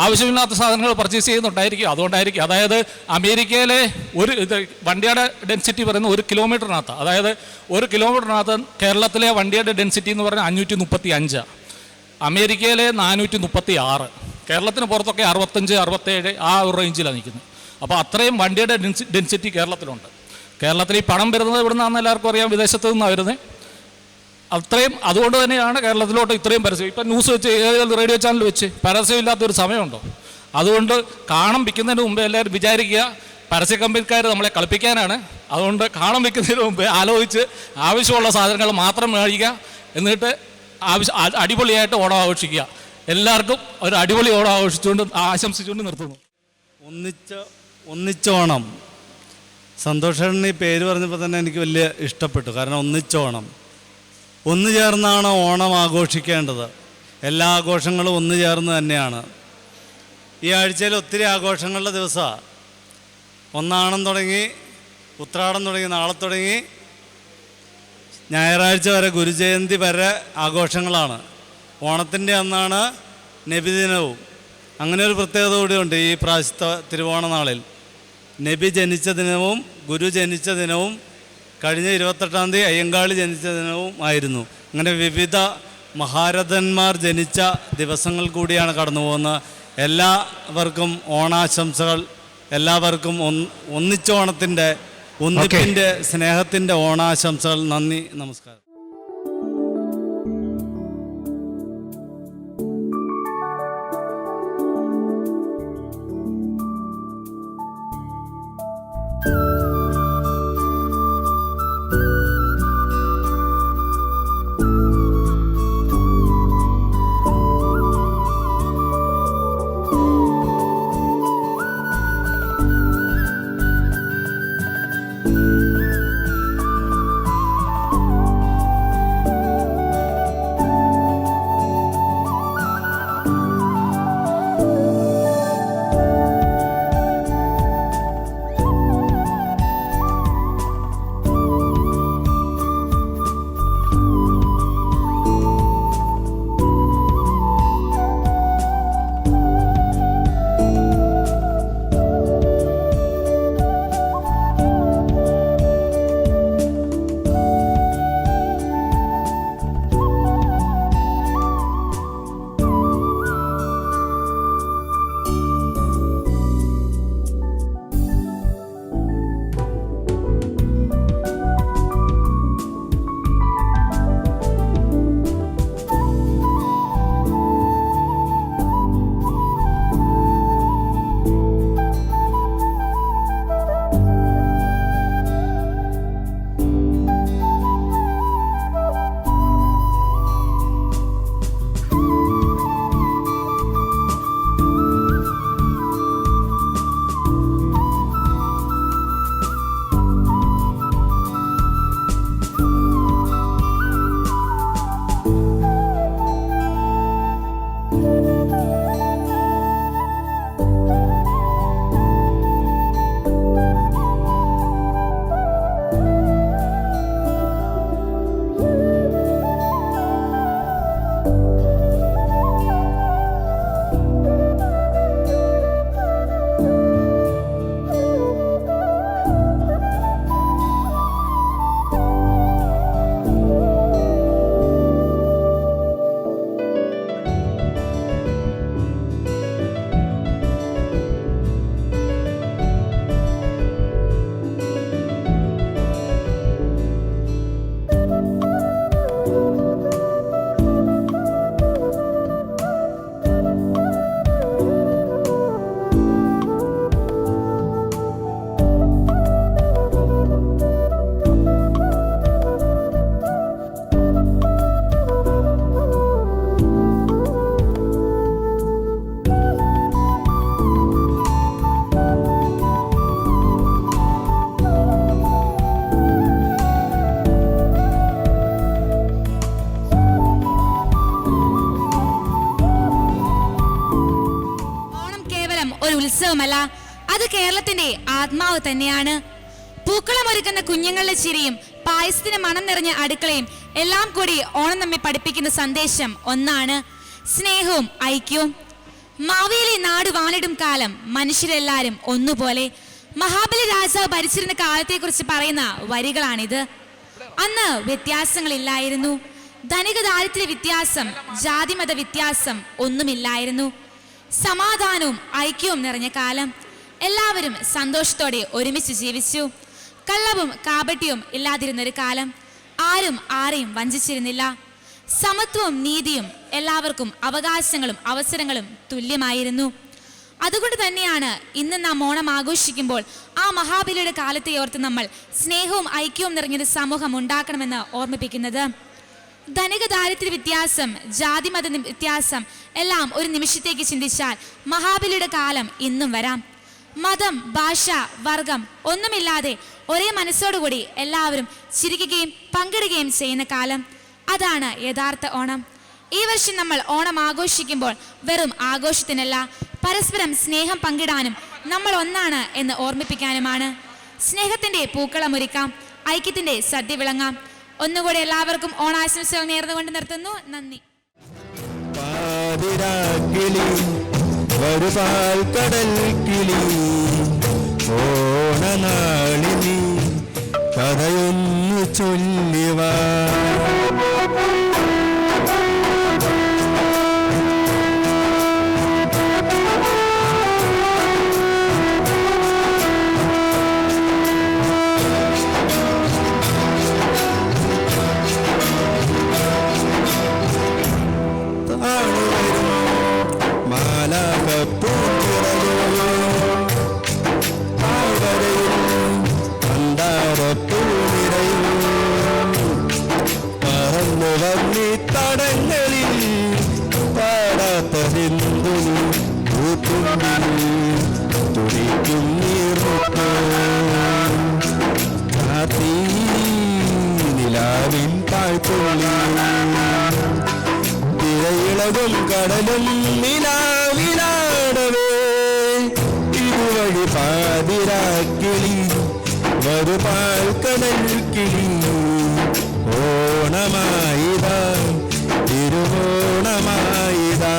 ആവശ്യമില്ലാത്ത സാധനങ്ങൾ പർച്ചേസ് ചെയ്യുന്നുണ്ടായിരിക്കും. അതുകൊണ്ടായിരിക്കും. അതായത് അമേരിക്കയിലെ വണ്ടിയുടെ ഡെൻസിറ്റി പറയുന്നത് 1 കിലോമീറ്ററിനകത്ത്, അതായത് 1 കിലോമീറ്ററിനകത്ത് കേരളത്തിലെ വണ്ടിയുടെ ഡെൻസിറ്റി എന്ന് പറഞ്ഞാൽ 535, അമേരിക്കയിലെ 436. കേരളത്തിന് പുറത്തൊക്കെ 65, 67 ആ ഒരു റേഞ്ചിലാണ് നിൽക്കുന്നത്. അപ്പോൾ അത്രയും വണ്ടിയുടെ ഡെൻസിറ്റി കേരളത്തിലുണ്ട്. കേരളത്തിൽ ഈ പണം വരുന്നത് ഇവിടെ നിന്നാണെന്ന് എല്ലാവർക്കും അറിയാം, വിദേശത്ത് നിന്നാണ് വരുന്നത്. അത്രയും അതുകൊണ്ട് തന്നെയാണ് കേരളത്തിലോട്ട് ഇത്രയും പരസ്യം. ഇപ്പം ന്യൂസ് വെച്ച് ഏത് റേഡിയോ ചാനൽ വെച്ച് പരസ്യമില്ലാത്തൊരു സമയമുണ്ടോ? അതുകൊണ്ട് കാണം വിൽക്കുന്നതിന് മുമ്പേ എല്ലാവരും വിചാരിക്കുക പരസ്യ കമ്പനിക്കാർ നമ്മളെ കളിപ്പിക്കാനാണ്. അതുകൊണ്ട് കാണം വിൽക്കുന്നതിന് മുമ്പേ ആലോചിച്ച് ആവശ്യമുള്ള സാധനങ്ങൾ മാത്രം മേടിക്കുക, എന്നിട്ട് അടിപൊളിയായിട്ട് ഓണം ആഘോഷിക്കുക. എല്ലാവർക്കും ഒരു അടിപൊളി ഓണം ആഘോഷിച്ചുകൊണ്ട് ആശംസിച്ചുകൊണ്ട് നിർത്തുന്നു. ഒന്നിച്ചോണം. സന്തോഷേട്ടൻ ഈ പേര് പറഞ്ഞപ്പോൾ തന്നെ എനിക്ക് വലിയ ഇഷ്ടപ്പെട്ടു. കാരണം ഒന്നിച്ചോണം, ഒന്നു ചേർന്നാണ് ഓണം ആഘോഷിക്കേണ്ടത്. എല്ലാ ആഘോഷങ്ങളും ഒന്നു ചേർന്ന് തന്നെയാണ്. ഈ ആഴ്ചയിൽ ഒത്തിരി ആഘോഷങ്ങളുടെ ദിവസമാണ്. ഒന്നാണം തുടങ്ങി, ഉത്രാടം തുടങ്ങി, നാളെ തുടങ്ങി ഞായറാഴ്ച വരെ, ഗുരുജയന്തി വരെ ആഘോഷങ്ങളാണ്. ഓണത്തിൻ്റെ അന്നാണ് നബിദിനവും. അങ്ങനെ ഒരു പ്രത്യേകത കൂടിയുണ്ട് ഈ പ്രാവശ്യത്തെ തിരുവോണ നാളിൽ. നബി ജനിച്ച ദിനവും ഗുരു ജനിച്ച ദിനവും കഴിഞ്ഞ 28-ാം തീയതി അയ്യങ്കാളി ജനിച്ച ദിനവും ആയിരുന്നു. അങ്ങനെ വിവിധ മഹാരഥന്മാർ ജനിച്ച ദിവസങ്ങൾ കൂടിയാണ് കടന്നു പോകുന്നത്. എല്ലാവർക്കും ഓണാശംസകൾ. എല്ലാവർക്കും ഒന്നിച്ചോണത്തിൻ്റെ, ഒന്നിപ്പിൻ്റെ, സ്നേഹത്തിൻ്റെ ഓണാശംസകൾ. നന്ദി, നമസ്കാരം. ഉത്സവമല്ല, അത് കേരളത്തിന്റെ ആത്മാവ് തന്നെയാണ്. പൂക്കളമൊരുക്കുന്ന കുഞ്ഞുങ്ങളുടെ ചിരിയും പായസത്തിന് മണം നിറഞ്ഞ അടുക്കളയും എല്ലാം കൂടി ഓണം നമ്മെ പഠിപ്പിക്കുന്ന സന്ദേശം ഒന്നാണ്: സ്നേഹവും ഐക്യവും. മാവേലി നാട് വാണിടും കാലം മനുഷ്യരെല്ലാരും ഒന്നുപോലെ. മഹാബലി രാജാവ് ഭരിച്ചിരുന്ന കാലത്തെക്കുറിച്ച് പറയുന്ന വരികളാണിത്. അന്ന് വ്യത്യാസങ്ങളില്ലായിരുന്നു. ധനിക ദാരിദ്ര്യ വ്യത്യാസം, ജാതിമത വ്യത്യാസം ഒന്നുമില്ലായിരുന്നു. സമാധാനവും ഐക്യവും നിറഞ്ഞ കാലം. എല്ലാവരും സന്തോഷത്തോടെ ഒരുമിച്ച് ജീവിച്ചു. കള്ളവും കാപട്യവും ഇല്ലാതിരുന്നൊരു കാലം. ആരും ആരെയും വഞ്ചിച്ചിരുന്നില്ല. സമത്വവും നീതിയും, എല്ലാവർക്കും അവകാശങ്ങളും അവസരങ്ങളും തുല്യമായിരുന്നു. അതുകൊണ്ട് തന്നെയാണ് ഇന്ന് നാം ഓണം ആഘോഷിക്കുമ്പോൾ ആ മഹാബലിയുടെ കാലത്തെ ഓർത്ത് നമ്മൾ സ്നേഹവും ഐക്യവും നിറഞ്ഞൊരു സമൂഹം ഉണ്ടാക്കണമെന്ന് ഓർമ്മിപ്പിക്കുന്നത്. ധനിക ദാരിദ്ര്യ വ്യത്യാസം, ജാതി മത വ്യത്യാസം എല്ലാം ഒരു നിമിഷത്തേക്ക് ചിന്തിച്ചാൽ മഹാബലിയുടെ കാലം ഇന്നും വരാം. മതം, ഭാഷ, വർഗം ഒന്നുമില്ലാതെ ഒരേ മനസ്സോടുകൂടി എല്ലാവരും ചിരിക്കുകയും പങ്കിടുകയും ചെയ്യുന്ന കാലം. അതാണ് യഥാർത്ഥ ഓണം. ഈ വർഷം നമ്മൾ ഓണം ആഘോഷിക്കുമ്പോൾ വെറും ആഘോഷത്തിനല്ല, പരസ്പരം സ്നേഹം പങ്കിടാനും നമ്മൾ ഒന്നാണ് എന്ന് ഓർമ്മിപ്പിക്കാനുമാണ്. സ്നേഹത്തിന്റെ പൂക്കളമൊരുക്കാം, ഐക്യത്തിന്റെ സദ്യ വിളങ്ങാം. ഒന്നുകൂടെ എല്ലാവർക്കും ഓണാശംസകൾ നേർന്നുകൊണ്ട് നിർത്തുന്നു. നന്ദി. ഓണനാളിനി കഥയൊന്നു ചൊല്ലിവാ. തടങ്ങളിൽ പാടാത്തതെന്തു തുടിക്കും നിലാവിൻ പാഴ്ത്തുള്ളി തിരയിളകും കടലും നിലാവിലാടവേ ഇതുവഴി പാതിരാക്കിളി വരുപാൽ കടൽ കിളി. ഓണമായിതാ തിരുവോണമായിതാ.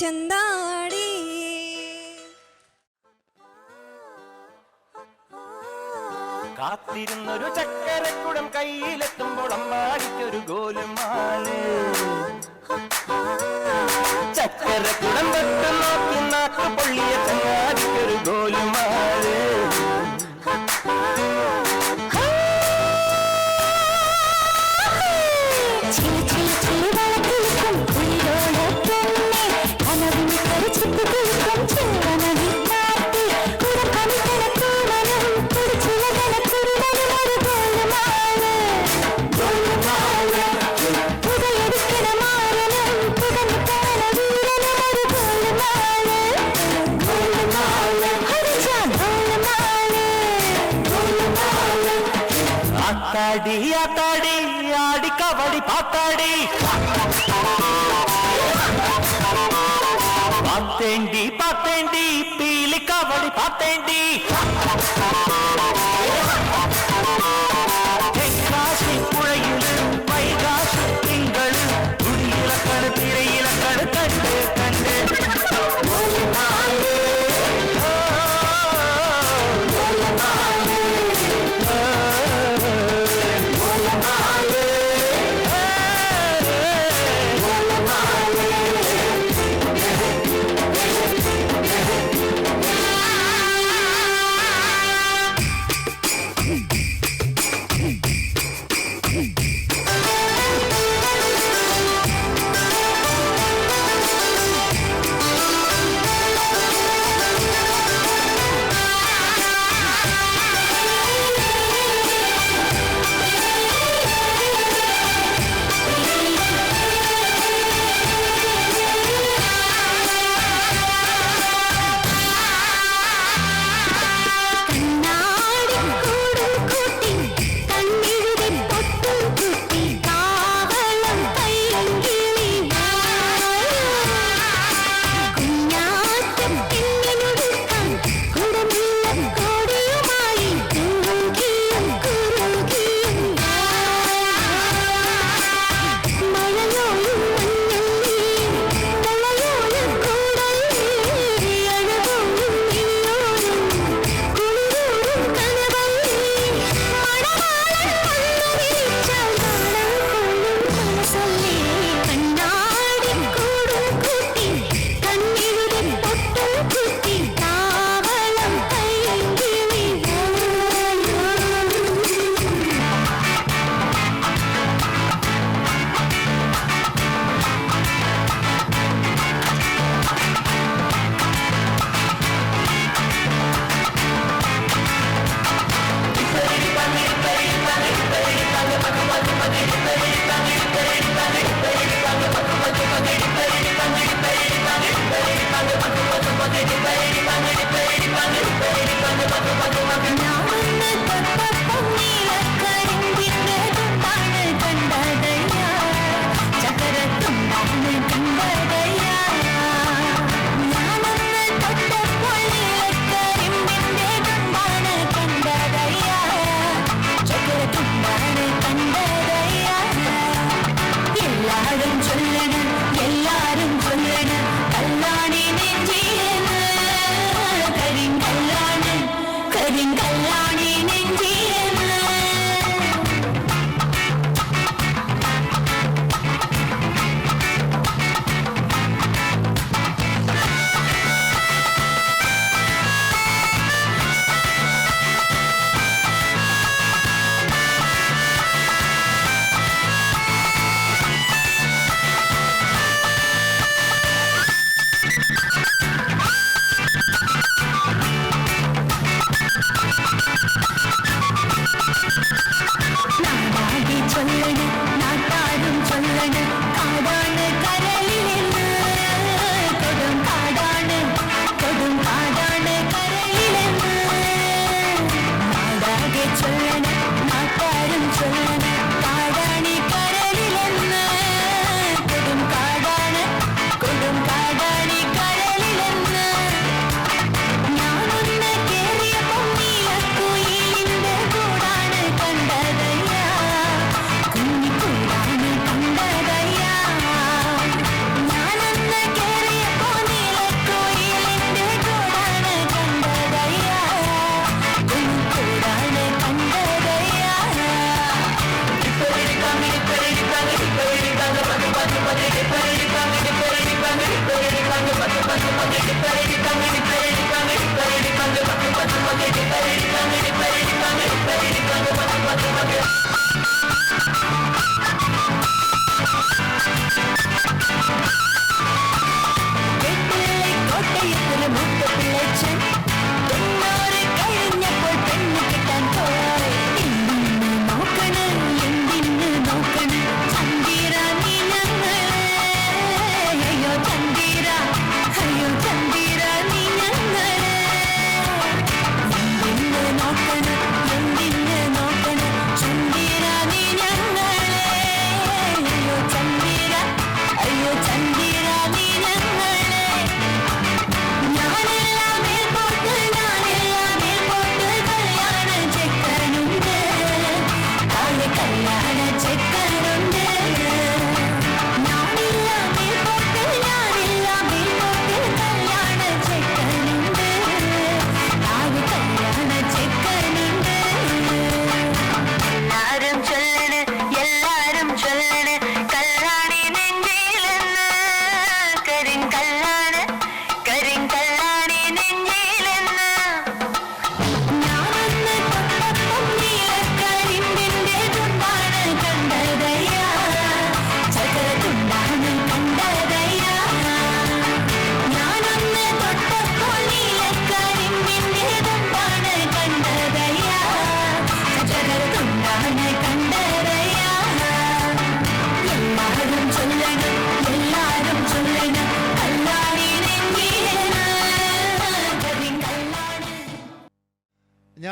ചെന്താടി. കാത്തിരുന്നൊരു ചക്കരക്കുടം കയ്യിലെത്തുമ്പോൾ അമ്പാടിക്കൊരു ഗോലുമാല്. ചക്കരക്കുടം തൊട്ട് നോക്കി നാക്കു പൊള്ളിയ ചങ്ങാതിക്കൊരു ഗോലുമാല്. ആത്താടി ആത്താടി ആടി കബടി പാത്താടി. പാത്തേണ്ടി പാത്തേണ്ടി പീലി കബടി പാത്തേണ്ടി. തെങ്കാശി പുഴയില് വൈകാശി തിങ്കള് തുടിയിലക്കണ് തിരയിലക്കണ് കണ്ട് കണ്ട്.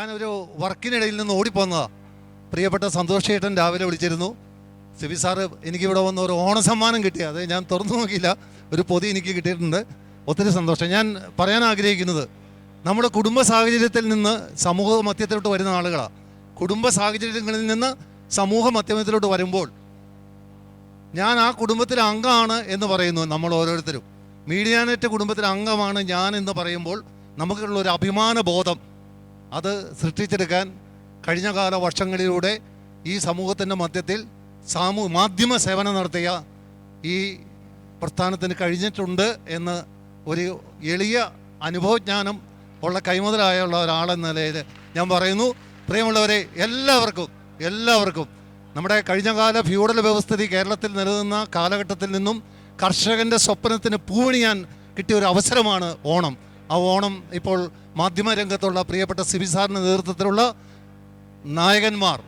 ഞാനൊരു വർക്കിനിടയിൽ നിന്ന് ഓടിപ്പോന്നതാണ്. പ്രിയപ്പെട്ട സന്തോഷ് ചേട്ടൻ രാവിലെ വിളിച്ചിരുന്നു, സിബി സാറ് എനിക്കിവിടെ വന്ന ഒരു ഓണസമ്മാനം കിട്ടി. അത് ഞാൻ തുറന്നു നോക്കിയില്ല, ഒരു പൊതി എനിക്ക് കിട്ടിയിട്ടുണ്ട്. ഒത്തിരി സന്തോഷം. ഞാൻ പറയാൻ ആഗ്രഹിക്കുന്നത്, നമ്മുടെ കുടുംബ സാഹചര്യത്തിൽ നിന്ന് സമൂഹ മധ്യത്തിലോട്ട് വരുന്ന ആളുകളാണ്. കുടുംബ സാഹചര്യങ്ങളിൽ നിന്ന് സമൂഹ മധ്യമത്തിലോട്ട് വരുമ്പോൾ ഞാൻ ആ കുടുംബത്തിലെ അംഗമാണ് എന്ന് പറയുന്നു. നമ്മൾ ഓരോരുത്തരും മീഡിയാനെറ്റ് കുടുംബത്തിലെ അംഗമാണ് ഞാൻ എന്ന് പറയുമ്പോൾ നമുക്കുള്ള ഒരു അഭിമാന ബോധം അത് സൃഷ്ടിച്ചെടുക്കാൻ കഴിഞ്ഞ കാല വർഷങ്ങളിലൂടെ ഈ സമൂഹത്തിൻ്റെ മധ്യത്തിൽ മാധ്യമ സേവനം നടത്തിയ ഈ പ്രസ്ഥാനത്തിന് കഴിഞ്ഞിട്ടുണ്ട് എന്ന് ഒരു എളിയ അനുഭവജ്ഞാനം ഉള്ള കൈമുതലായുള്ള ഒരാളെന്ന നിലയിൽ ഞാൻ പറയുന്നു. പ്രിയമുള്ളവരെ, എല്ലാവർക്കും നമ്മുടെ കഴിഞ്ഞകാല ഫ്യൂഡൽ വ്യവസ്ഥിതി കേരളത്തിൽ നിലനിന്ന കാലഘട്ടത്തിൽ നിന്നും കർഷകൻ്റെ സ്വപ്നത്തിന് പൂവണിയാൻ കിട്ടിയ ഒരു അവസരമാണ് ഓണം. ആ ഓണം ഇപ്പോൾ മാധ്യമരംഗത്തുള്ള പ്രിയപ്പെട്ട സിബി സാറിൻ്റെ നേതൃത്വത്തിലുള്ള നായകന്മാർ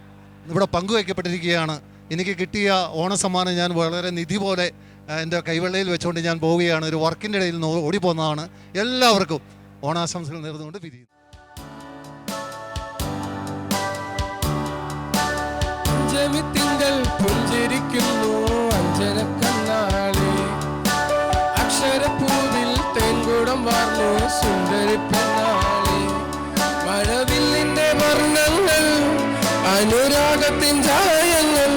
ഇവിടെ പങ്കുവയ്ക്കപ്പെട്ടിരിക്കുകയാണ്. എനിക്ക് കിട്ടിയ ഓണസമ്മാനം ഞാൻ വളരെ നിധി പോലെ എൻ്റെ കൈവെള്ളയിൽ വെച്ചുകൊണ്ട് ഞാൻ പോവുകയാണ്. ഒരു വർക്കിൻ്റെ ഇടയിൽ നിന്ന് ഓടിപ്പോന്നതാണ്. എല്ലാവർക്കും ഓണാശംസകൾ നേർന്നുകൊണ്ട് പിരിയുന്നു. തിങ്കൾ പുഞ്ചിരിക്കുന്നു അഞ്ജനക്കണ്ണാളി, അക്ഷരപ്പൂവിൽ തേൻകുടം വാർന്നു സുന്ദരി പെണ്ണാളി, മഴവില്ലിന്റെ വർണ്ണങ്ങൾ അനുരാഗത്തിൻ ചായങ്ങൾ,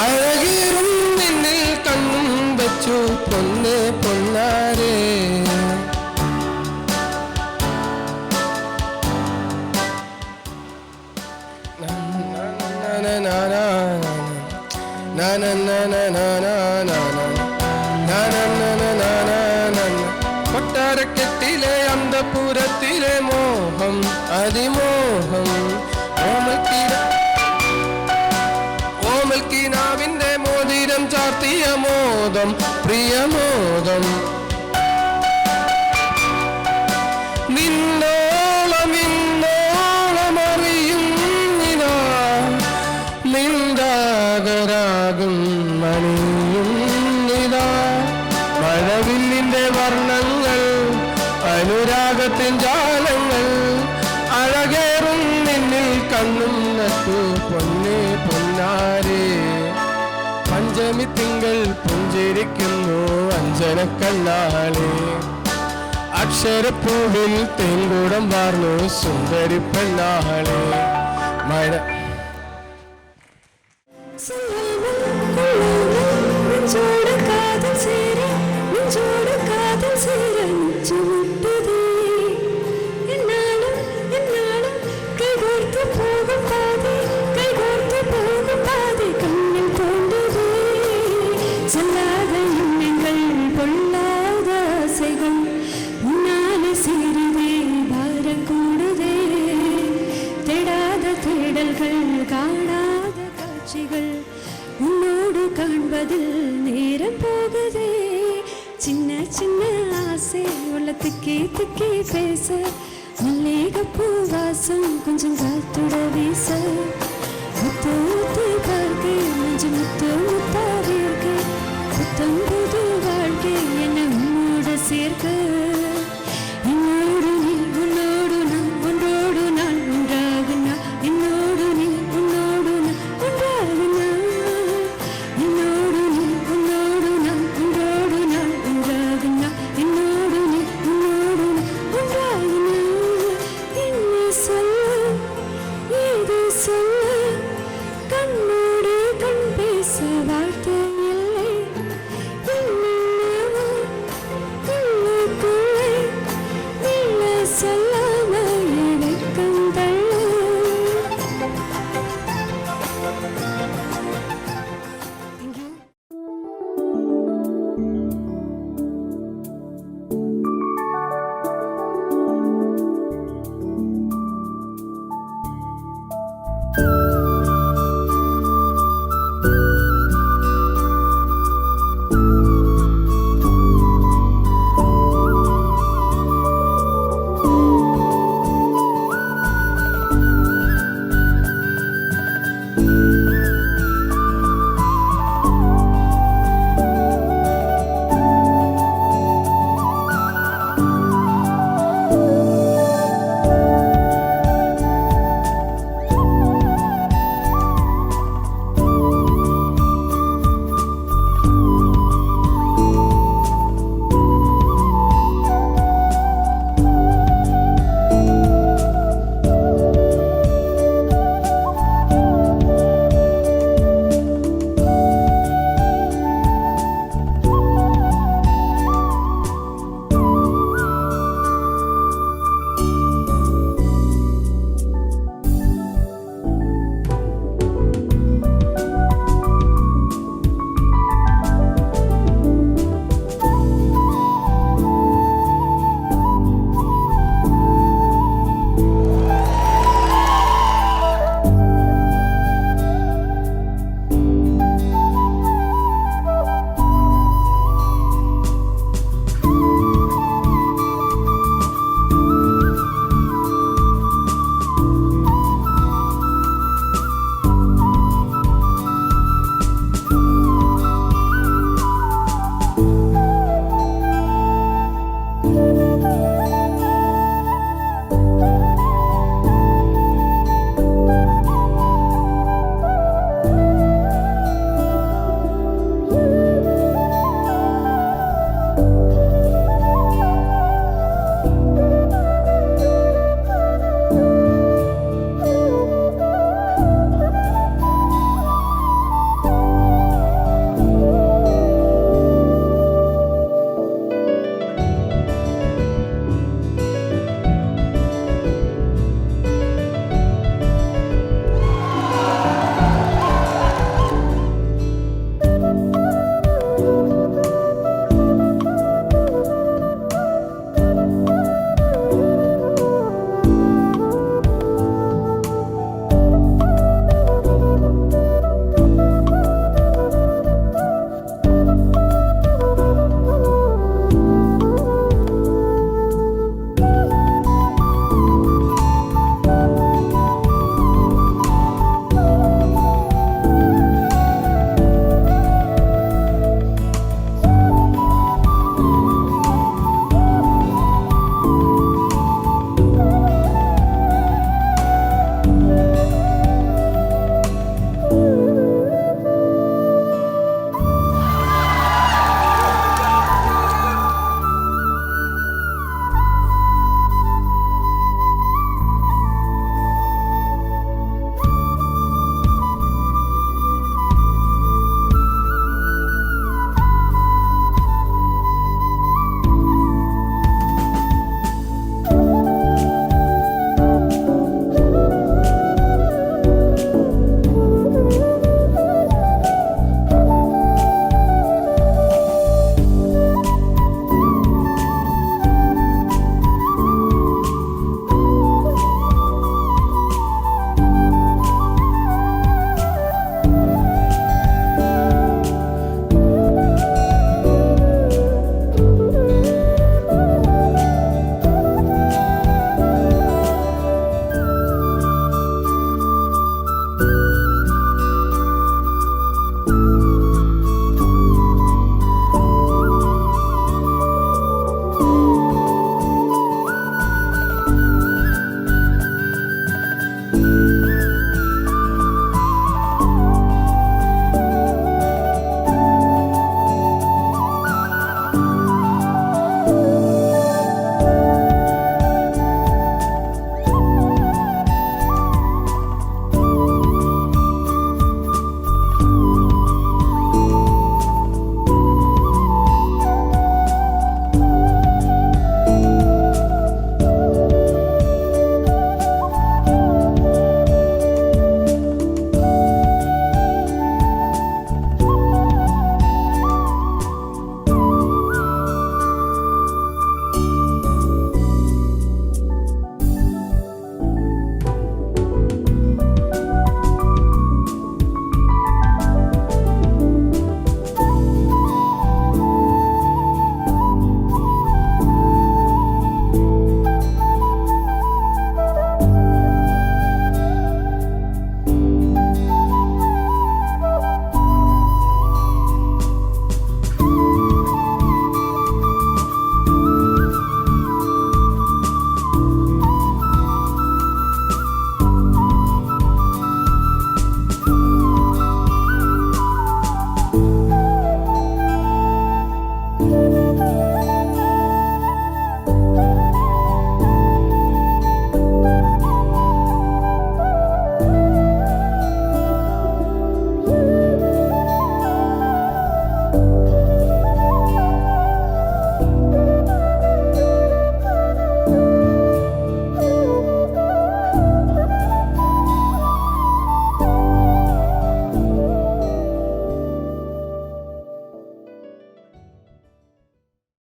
അഴകേറും നിന്നിൽ കണ്ണും വെച്ചു പൊന്ന് പൊന്നാരേ. കൊട്ടാരക്കെട്ടിലെ അന്തപുരത്തിലെ മോഹം അതിമോഹം, ഓമൽക്കിനാവിന്റെ മോതിരം ചാർത്തിയ മോദം പ്രിയമോദം, നിന്നോളമിന്നോളമറിയും നിനാ നിന്ദാകരാകും മണിയും നിതാ, മഴവില്ലിന്റെ വർണ്ണങ്ങൾ അനുരാഗത്തിൻ ജാലങ്ങൾ, അഴകേറും നിന്നിൽ കണ്ണും നട്ടു പൊന്നേ പൊന്നാരേ. പഞ്ചമി തിങ്കൾ പുഞ്ചിരിക്കുന്നു അഞ്ജനക്കണ്ണാളി, അക്ഷരപ്പൂവിൽ തേൻകൂടം വാർന്നു സുന്ദരി പെണ്ണാളി, മഴ കാണാத காட்சிகள் உன்னோடு காண்பதில் நேரம் போகுதே, சின்ன சின்ன ஆசை உள்ள திக்கி திக்கி பேச, மல்லிகைப்பூ வாசம் கொஞ்சம் காத்துட வீச, முத்து முத்து பார்க்க நெஞ்சு முத்து முத்தாவே